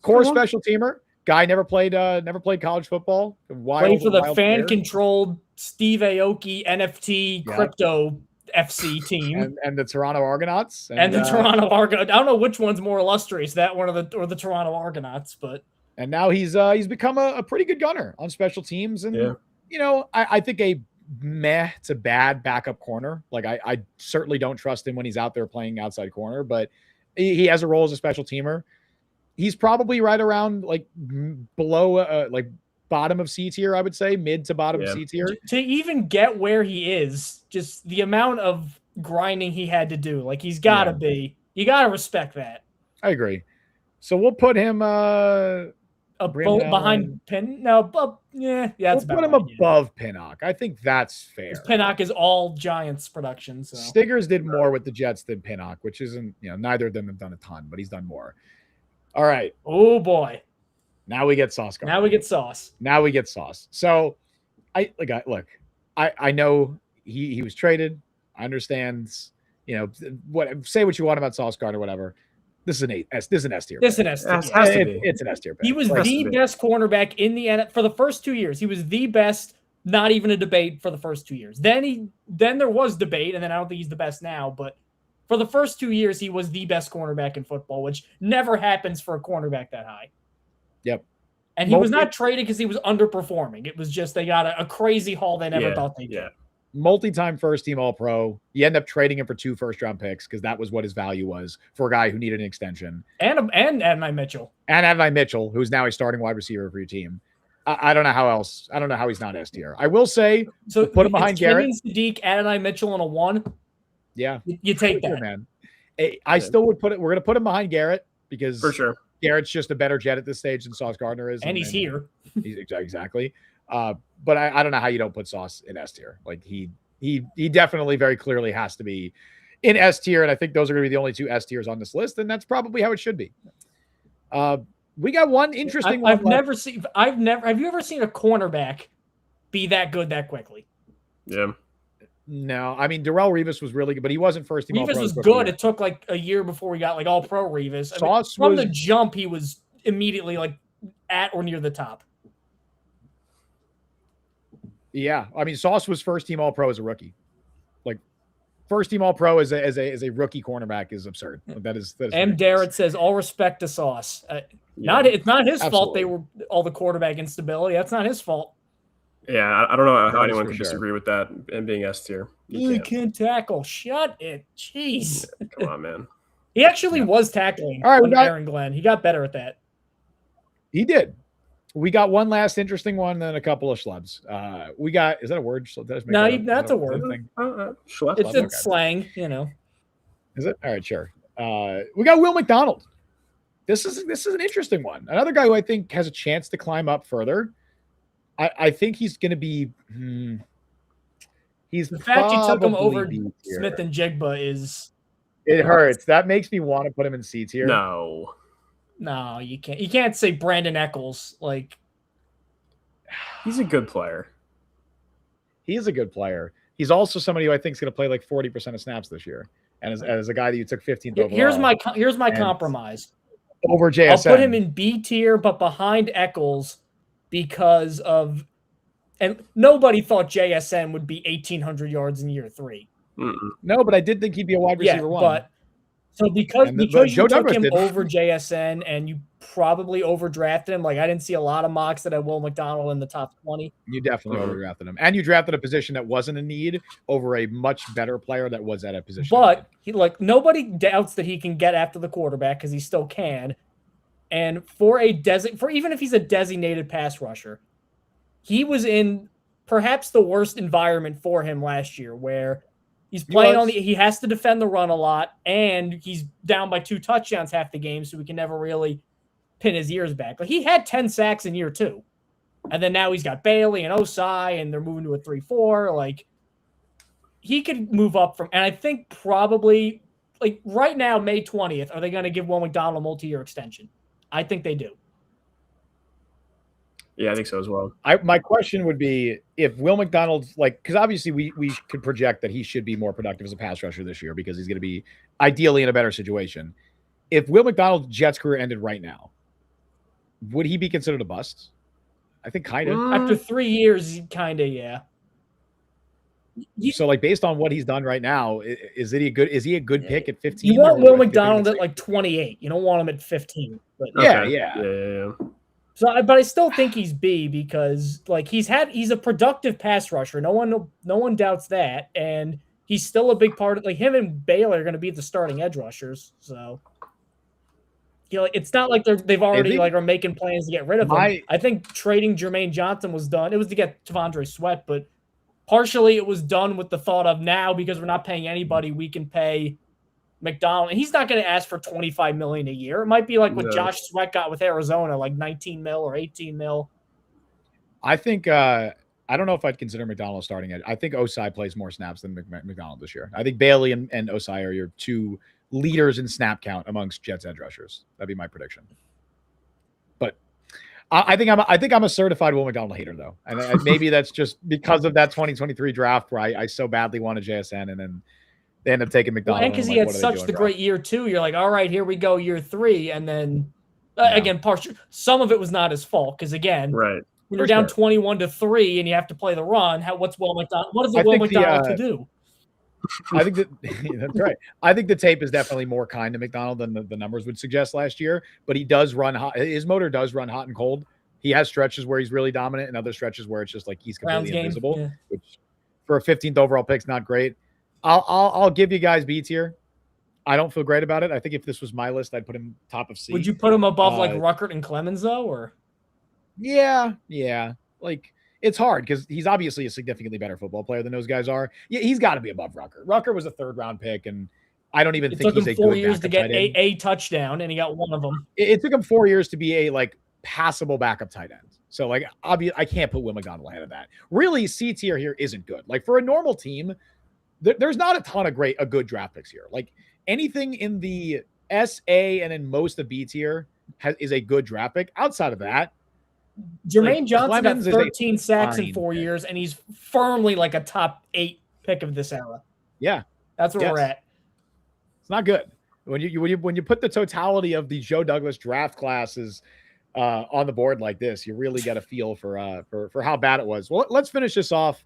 Core special teamer. Guy never played college football. Played for the fan-controlled Steve Aoki NFT crypto FC team, and the Toronto Argonauts, and the Toronto Argonauts. I don't know which one's more illustrious, that one or the Toronto Argonauts, but and now he's become a pretty good gunner on special teams, and I think a meh to bad backup corner. Like I certainly don't trust him when he's out there playing outside corner, but he has a role as a special teamer. He's probably right around like below like bottom of C tier, I would say, mid to bottom of C tier. To even get where he is, just the amount of grinding he had to do. Like he's got to be. You got to respect that. I agree. So we'll put him behind Pin. No, we'll put him above Pinnock. I think that's fair. Pinnock is all Giants production. So Stiggers did more with the Jets than Pinnock, which isn't, neither of them have done a ton, but he's done more. All right. Oh boy. Now we get sauce. Now we get sauce. So I know he was traded. I understand, say what you want about Sauce Gardner or whatever. This is an S tier. This is an S tier. It's an S tier. He was the best cornerback in the NFL for the first 2 years. He was the best, not even a debate for the first 2 years. Then there was debate, and then I don't think he's the best now, but for the first 2 years, he was the best cornerback in football, which never happens for a cornerback that high. Yep. And he was not traded because he was underperforming. It was just they got a crazy haul they never thought they'd get. Multi-time first-team All-Pro. You end up trading him for 2 first-round picks because that was what his value was for a guy who needed an extension. And Adonai Mitchell. And Adonai Mitchell, who's now a starting wide receiver for your team. I don't know how else. I don't know how he's not S tier. I will say, so put him behind Garrett. Sadiq, Adonai Mitchell in a 1. Yeah, you take that, man. I still would put it. We're gonna put him behind Garrett because for sure Garrett's just a better Jet at this stage than Sauce Gardner is, and he's here. He's exactly. But I don't know how you don't put Sauce in S tier. Like he definitely very clearly has to be in S tier, and I think those are going to be the only 2 S tiers on this list, and that's probably how it should be. We got one interesting one. Have you ever seen a cornerback be that good that quickly? Yeah. No, I mean Darrelle Revis was really good, but he wasn't first team. Revis was good. It took like a year before we got like all pro Revis. From the jump, he was immediately like at or near the top. Yeah, I mean Sauce was first team All Pro as a rookie. Like first team All Pro as a rookie cornerback is absurd. That is M. Darrett says all respect to Sauce. It's not his fault they were all the quarterback instability. That's not his fault. Yeah, I don't know how anyone can disagree with that and being S tier. You can't tackle. Shut it. Jeez. Yeah, come on, man. He actually was tackling Aaron Glenn. He got better at that. He did. We got one last interesting one, and then a couple of schlubs. We got, is that a word? No, that's a word. It's slang, you know. Is it? All right, sure. We got Will McDonald. This is an interesting one. Another guy who I think has a chance to climb up further. I think he's going to be. He's the fact you took him over Smith and Jigba is. It hurts. That makes me want to put him in C tier. No, you can't. You can't say Brandon Eccles. Like, he's a good player. He is a good player. He's also somebody who I think is going to play like 40% of snaps this year. And as a guy that you took 15th overall. Here's my compromise. Over JSN. I'll put him in B tier, but behind Eccles. Because of, and nobody thought JSN would be 1,800 yards in year 3. No, but I did think he'd be a wide receiver 1. But so because you took him over JSN and you probably overdrafted him, like I didn't see a lot of mocks that had Will McDonald in the top 20. You definitely overdrafted him, and you drafted a position that wasn't a need over a much better player that was at a position. But nobody doubts that he can get after the quarterback because he still can. And for even if he's a designated pass rusher, he was in perhaps the worst environment for him last year, where he's playing he has to defend the run a lot, and he's down by 2 touchdowns half the game, so we can never really pin his ears back. Like he had 10 sacks in year 2, and then now he's got Bailey and Osai, and they're moving to a 3-4. Like he could move up from, and I think probably like right now, May 20th, are they going to give Will McDonald a multi-year extension? I think they do. Yeah, I think so as well. My question would be if Will McDonald's because obviously we could project that he should be more productive as a pass rusher this year because he's going to be ideally in a better situation. If Will McDonald's Jets career ended right now, would he be considered a bust? I think kind of. After 3 years, kind of, yeah. So, based on what he's done right now, is he a good pick at 15? You want Will McDonald at 28. You don't want him at 15. But yeah. So, but I still think he's B because he's a productive pass rusher. No one doubts that, and he's still a big part of him and Baylor are going to be the starting edge rushers. So, it's not like they've already are making plans to get rid of him. I think trading Jermaine Johnson was done. It was to get T'Vondre Sweat, but partially it was done with the thought of now because we're not paying anybody, we can pay McDonald, and he's not going to ask for $25 million a year. It might be like what Josh Sweat got with Arizona, like 19 mil or 18 mil. I think I don't know if I'd consider McDonald starting it. I think Osai plays more snaps than McDonald this year. I think Bailey and Osai are your 2 leaders in snap count amongst Jets edge rushers. That'd be my prediction. But I think I'm a certified Will McDonald hater though, and maybe that's just because of that 2023 draft where I so badly wanted JSN, and then they end up taking McDonald. And because he had such the great year 2, you're like, all right, here we go, year 3, and then again, some of it was not his fault because again, right. When you're down 21-3 and you have to play the run, what's Will McDonald? What is Will McDonald to do? I think that that's right. I think the tape is definitely more kind to McDonald than the numbers would suggest last year, but he does run hot. His motor does run hot and cold. He has stretches where he's really dominant and other stretches where it's just like he's completely invisible, which for a 15th overall pick is not great. I'll give you guys B tier. I don't feel great about it. I think if this was my list, I'd put him top of C. Would you put him above like Ruckert and Clemens though, or? Yeah. Like it's hard because he's obviously a significantly beter football player than those guys are. Yeah, he's got to be above Ruckert. Ruckert was a 3rd round pick, and I don't even think he's a good. It took him 4 years to get a touchdown, and he got one of them. It took him 4 years to be a like passable backup tight end. So like I can't put Will McDonald ahead of that. Really, C tier here isn't good. Like for a normal team, there's not a ton of good draft picks here. Like anything in the SA and in most of B tier is a good draft pick. Outside of that, Jermaine Johnson got 13 sacks in 4 years, and he's firmly like a top 8 pick of this era. Yeah, that's where we're at. It's not good when you put the totality of the Joe Douglas draft classes on the board like this. You really get a feel for how bad it was. Well, let's finish this off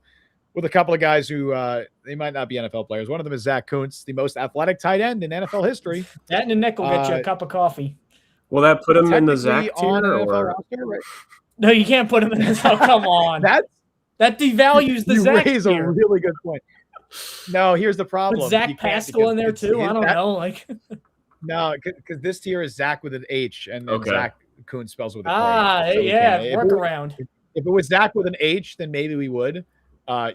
with a couple of guys who they might not be NFL players. One of them is Zach Kuntz, the most athletic tight end in NFL history. That and a nickel get you a cup of coffee. Will that put him in the Zach tier? Or... Right? No, you can't put him in this. Oh, come on. That devalues the Zach tier. You raise a really good point. No, here's the problem. Put Zach Pascal in there too? I don't know. Like, no, because this tier is Zach with an H and Zach Kuntz spells with a K. So yeah, workaround. If it was Zach with an H, then maybe we would.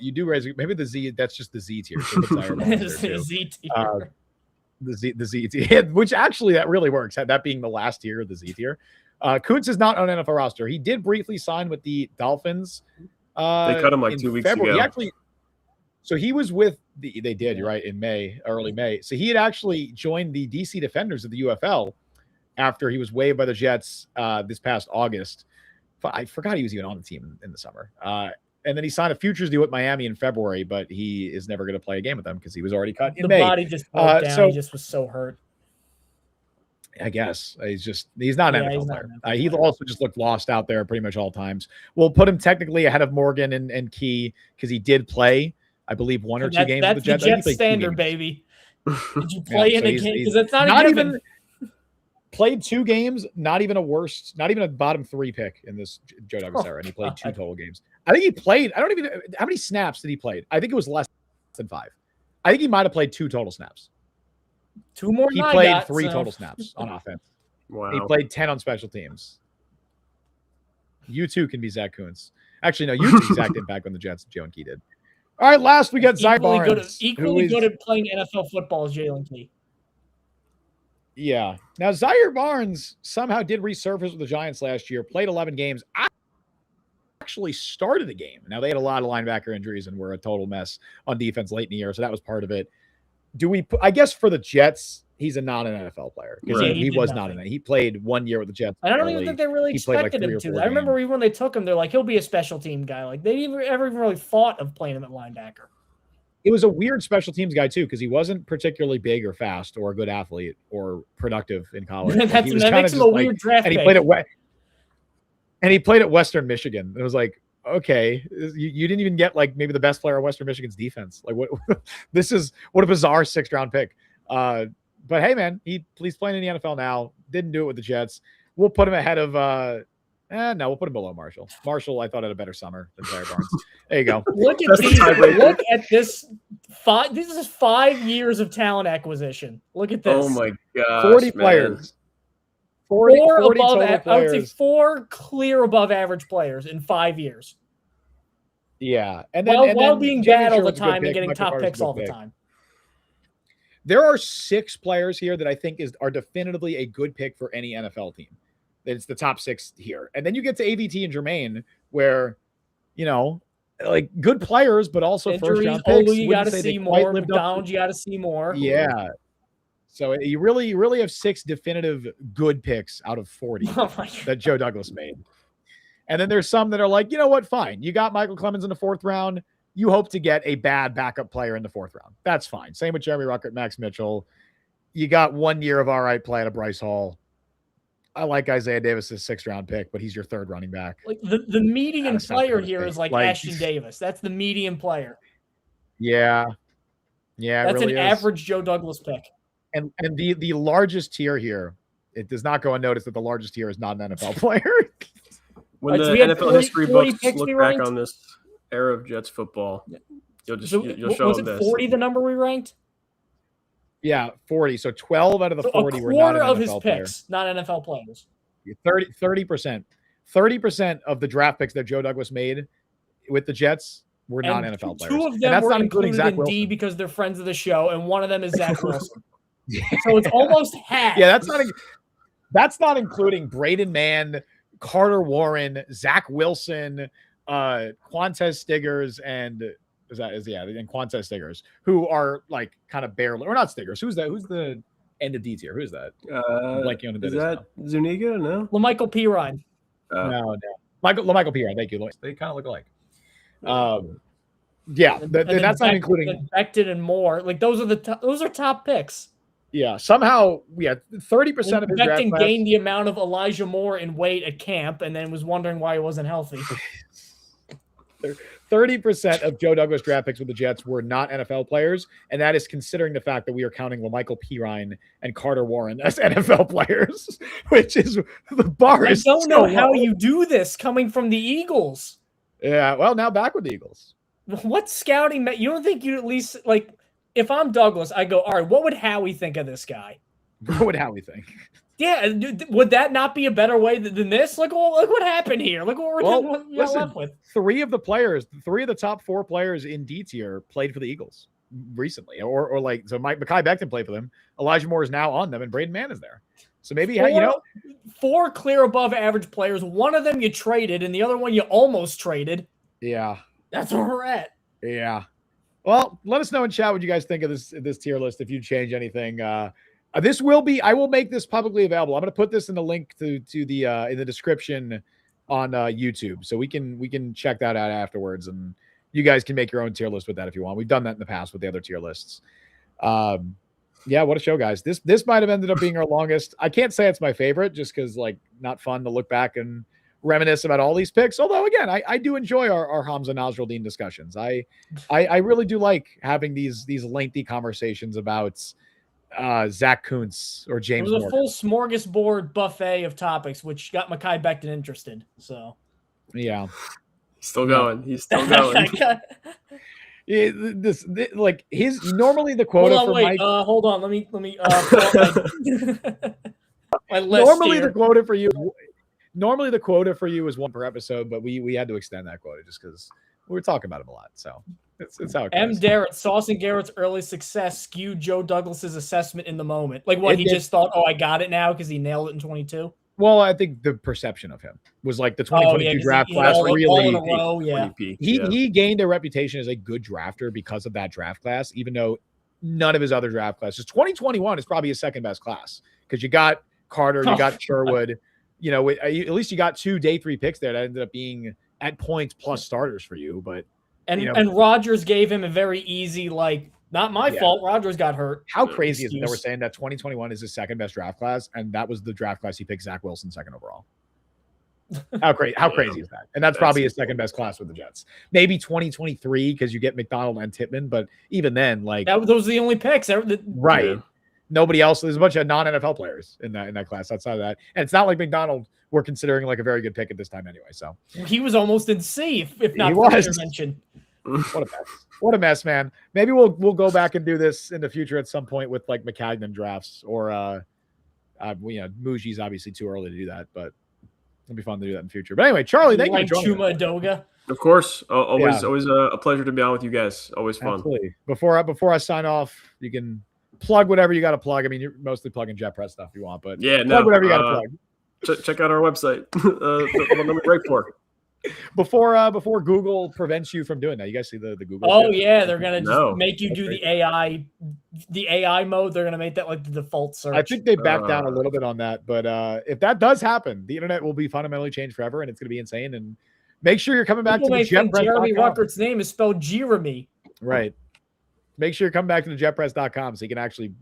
You do raise maybe the Z. That's just the Z tier. So the Z tier. The Z tier, which actually that really works. That being the last tier of the Z tier. Kuntz is not on an NFL roster. He did briefly sign with the Dolphins. They cut him like 2 weeks ago. So he was with they did, you're right, in early May. So he had actually joined the DC Defenders of the UFL after he was waived by the Jets this past August. I forgot he was even on the team in the summer. And then he signed a futures deal with Miami in February, but he is never going to play a game with them because he was already cut in May. The body just broke down. He just was so hurt. I guess he's not an NFL player. He also just looked lost out there pretty much all times. We'll put him technically ahead of Morgan and Key because he did play, I believe, 1 or 2 games with the Jets. That's the Jets standard, baby. Did you play in a game? Because it's not even played 2 games. Not even a bottom 3 pick in this Joe Douglas era, and he played 2 total games. I think he played. I don't even know how many snaps did he play. I think it was less than 5. I think he might have played 2 total snaps. 2 more. He played 3 total snaps on offense. Wow. He played 10 on special teams. You too can be Zach Kuntz. Actually, no, you two exact impact on the Jets. Joe and Key did. All right, last we got Zy Barnes. Equally good at playing NFL football as Jalen Key. Yeah. Now, Zaire Barnes somehow did resurface with the Giants last year, played 11 games, actually started a game. Now, they had a lot of linebacker injuries and were a total mess on defense late in the year, so that was part of it. I guess for the Jets, he's not an NFL player because he was not in it. He played 1 year with the Jets. I don't even think they really expected him to. I remember even when they took him, they're like, he'll be a special team guy. Like they didn't ever even really thought of playing him at linebacker. It was a weird special teams guy too because he wasn't particularly big or fast or a good athlete or productive in college. That makes him a weird draft pick. And he played at Western Michigan. It was like, okay, you didn't even get like maybe the best player of Western Michigan's defense. Like what what a bizarre 6th round pick. But hey man, he's playing in the NFL now. Didn't do it with the Jets. We'll put him ahead of no, we'll put him below Marshall. Marshall, I thought had a better summer than Zaire Barnes. There you go. Look at this. This is 5 years of talent acquisition. Look at this. Oh my god. 40 players. 40 above, I would say 4 clear above average players in 5 years. Yeah. And while being bad all the time and getting top picks all the time. There are 6 players here that I think are definitively a good pick for any NFL team. It's the top 6 here. And then you get to AVT and Jermaine where, like good players, but also injuries, first round picks. You got to see more. McDonald, you got to see more. Yeah. So you really have 6 definitive good picks out of 40 that Joe Douglas made. And then there's some that are like, you know what? Fine. You got Michael Clemens in the 4th round. You hope to get a bad backup player in the 4th round. That's fine. Same with Jeremy Ruckert, Max Mitchell. You got 1 year of all right play out of Bryce Hall. I like Isaiah Davis's 6th round pick, but he's your 3rd running back. Like the median player here is like Ashton Davis. That's the median player. Yeah. Yeah, That's really an is. average Joe Douglas pick. And the largest tier here, it does not go unnoticed that the largest tier is not an NFL player. When Right, the so we had NFL 40 history 40 books picks look we back ranked? on this era of Jets football, you'll show Was them it this. 40 the number we ranked? Yeah, 40. So 12 out of the So 40 a were not quarter an of his NFL player. picks, not NFL players. 30%. 30% of the draft picks that Joe Douglas made with the Jets were not And NFL players. Two of And them that's were not including included Zach in D Wilson. because they're friends of the show, and one of them is Zach Wilson. So it's almost half. Yeah, that's not including Braden Mann, Carter Warren, Zach Wilson, Quantez Stiggers, and and Quantez Stiggers, who are like kind of barely, or not Stiggers. Who's that? Who's the end of D tier? Who's that? Blanking on who that Is that Zuniga? No. LaMichael Pirine. No. Michael Pierre. Thank you. They kind of look alike. Yeah, that's not including Becton and Moore. Like those are top picks. Yeah, somehow, 30% of his draft Becton class. gained the amount of Elijah Moore in weight at camp, and then was wondering why he wasn't healthy. 30% of Joe Douglas draft picks with the Jets were not NFL players, and that is considering the fact that we are counting LaMichael Pirine and Carter Warren as NFL players, which is the bar. I is don't so know how low. you do this coming from the Eagles. Yeah, well, now back with the Eagles. What scouting? You don't think you at least like? If I'm Douglas, I go, all right, what would Howie think of this guy? What would Howie think? Yeah, would that not be a better way than this? Look what happened here. Look what we're left with. Three of the top 4 players in D tier played for the Eagles recently, or like so. Mekhi Becton played for them. Elijah Moore is now on them, and Braden Mann is there. So maybe 4 clear above average players. One of them you traded, and the other one you almost traded. Yeah, that's where we're at. Yeah. Well, let us know in chat what you guys think of this tier list. If you change anything, I will make this publicly available. I'm going to put this in the link to the in the description on YouTube, so we can check that out afterwards, and you guys can make your own tier list with that if you want. We've done that in the past with the other tier lists. Yeah, what a show, guys. This might have ended up being our longest. I can't say it's my favorite, just because not fun to look back and reminisce about all these picks. Although again, I do enjoy our Hamza Nasruddin discussions. I really do like having these lengthy conversations about Zach Kuntz or James It was a Morgan. full smorgasbord buffet of topics, which got Mekhi Becton interested. So yeah, he's still going. He's still going. His normally the quota for Mike. Hold on, let me pull up my list normally here. Normally the quota for you is 1 per episode, but we had to extend that quota just because we were talking about him a lot. So it's how it goes. M. Darrett, Sauce and Garrett's early success skewed Joe Douglas's assessment in the moment. He just thought, I got it now because he nailed it in 22. Well, I think the perception of him was like the 2022 draft class really. All in a row, yeah. He gained a reputation as a good drafter because of that draft class, even though none of his other draft classes. 2021 is probably his second best class because you got Carter, you got Sherwood. At least you got 2 day 3 picks there that ended up being at points plus starters for you. But and Rodgers gave him a very easy, not my fault. Rodgers got hurt. How crazy is it that we're saying that 2021 is his second best draft class, and that was the draft class he picked Zach Wilson second overall? How crazy is that? And that's probably his second best class with the Jets. Maybe 2023 because you get McDonald and Tippmann, but even then, those are the only picks. Right. Yeah. Nobody else. There's a bunch of non-NFL players in that class outside of that. And it's not like McDonald we're considering a very good pick at this time anyway. So he was almost in C, if not for intervention. What a mess. What a mess, man. Maybe we'll go back and do this in the future at some point with McCagnon drafts or Muji's obviously too early to do that, but it'll be fun to do that in the future. But anyway, Charlie, thank you for joining Chuma Adoga. Of course. Always a pleasure to be on with you guys. Always fun. Absolutely. Before I sign off, you can plug whatever you got to plug. I mean, you're mostly plugging Jet Press stuff you want, but plug whatever you got to plug. Check out our website. What I'm great for. Before Google prevents you from doing that, you guys see the Google. Oh yeah, they're gonna just make you do the AI mode. They're gonna make that the default search. I think they backed down a little bit on that, but if that does happen, the internet will be fundamentally changed forever, and it's gonna be insane. And make sure you're coming back to the JetPress.com. Jeremy Ruckert's name is spelled Jeremy. Right. Make sure you come back to the JetPress.com so you can actually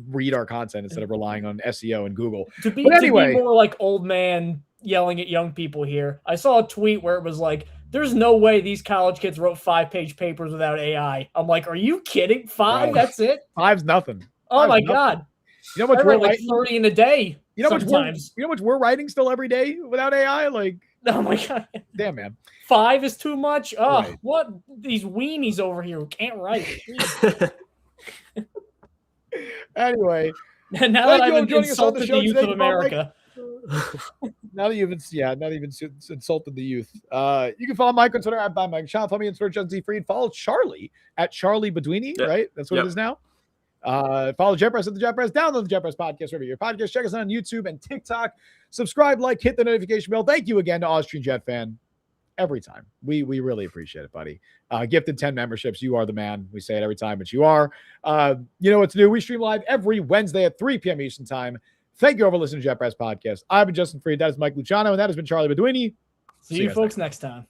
read our content instead of relying on SEO and Google. To be more like old man yelling at young people here. I saw a tweet where it was there's no way these college kids wrote 5-page papers without AI. I'm like, are you kidding? 5? Right. That's it? 5's nothing. Oh Five's my nothing. God. You know what I we're write like writing? 30 in a day. You know sometimes. You know what we're writing still every day without AI? Like, Oh my God. damn, man. 5 is too much. Oh, Right. what these weenies over here who can't write. Anyway, Now that I've insulted the youth of America. now that you've insulted the youth, you can follow Mike on Twitter at Mike. Follow me on Twitter, Justin Z. Freed. Follow Charlie at Charlie Baduini, right? That's what it is now. Follow JetPress at the JetPress. Download the JetPress podcast wherever your podcast. Check us out on YouTube and TikTok. Subscribe, like, hit the notification bell. Thank you again to Austrian Jet Fan. Every time. We really appreciate it, buddy. Gifted 10 memberships. You are the man. We say it every time, but you are. You know what to do. We stream live every Wednesday at 3 p.m. Eastern time. Thank you all for listening to JetPress Podcast. I've been Justin Freed. That is Mike Luciano, and that has been Charlie Baduini. See you folks next time.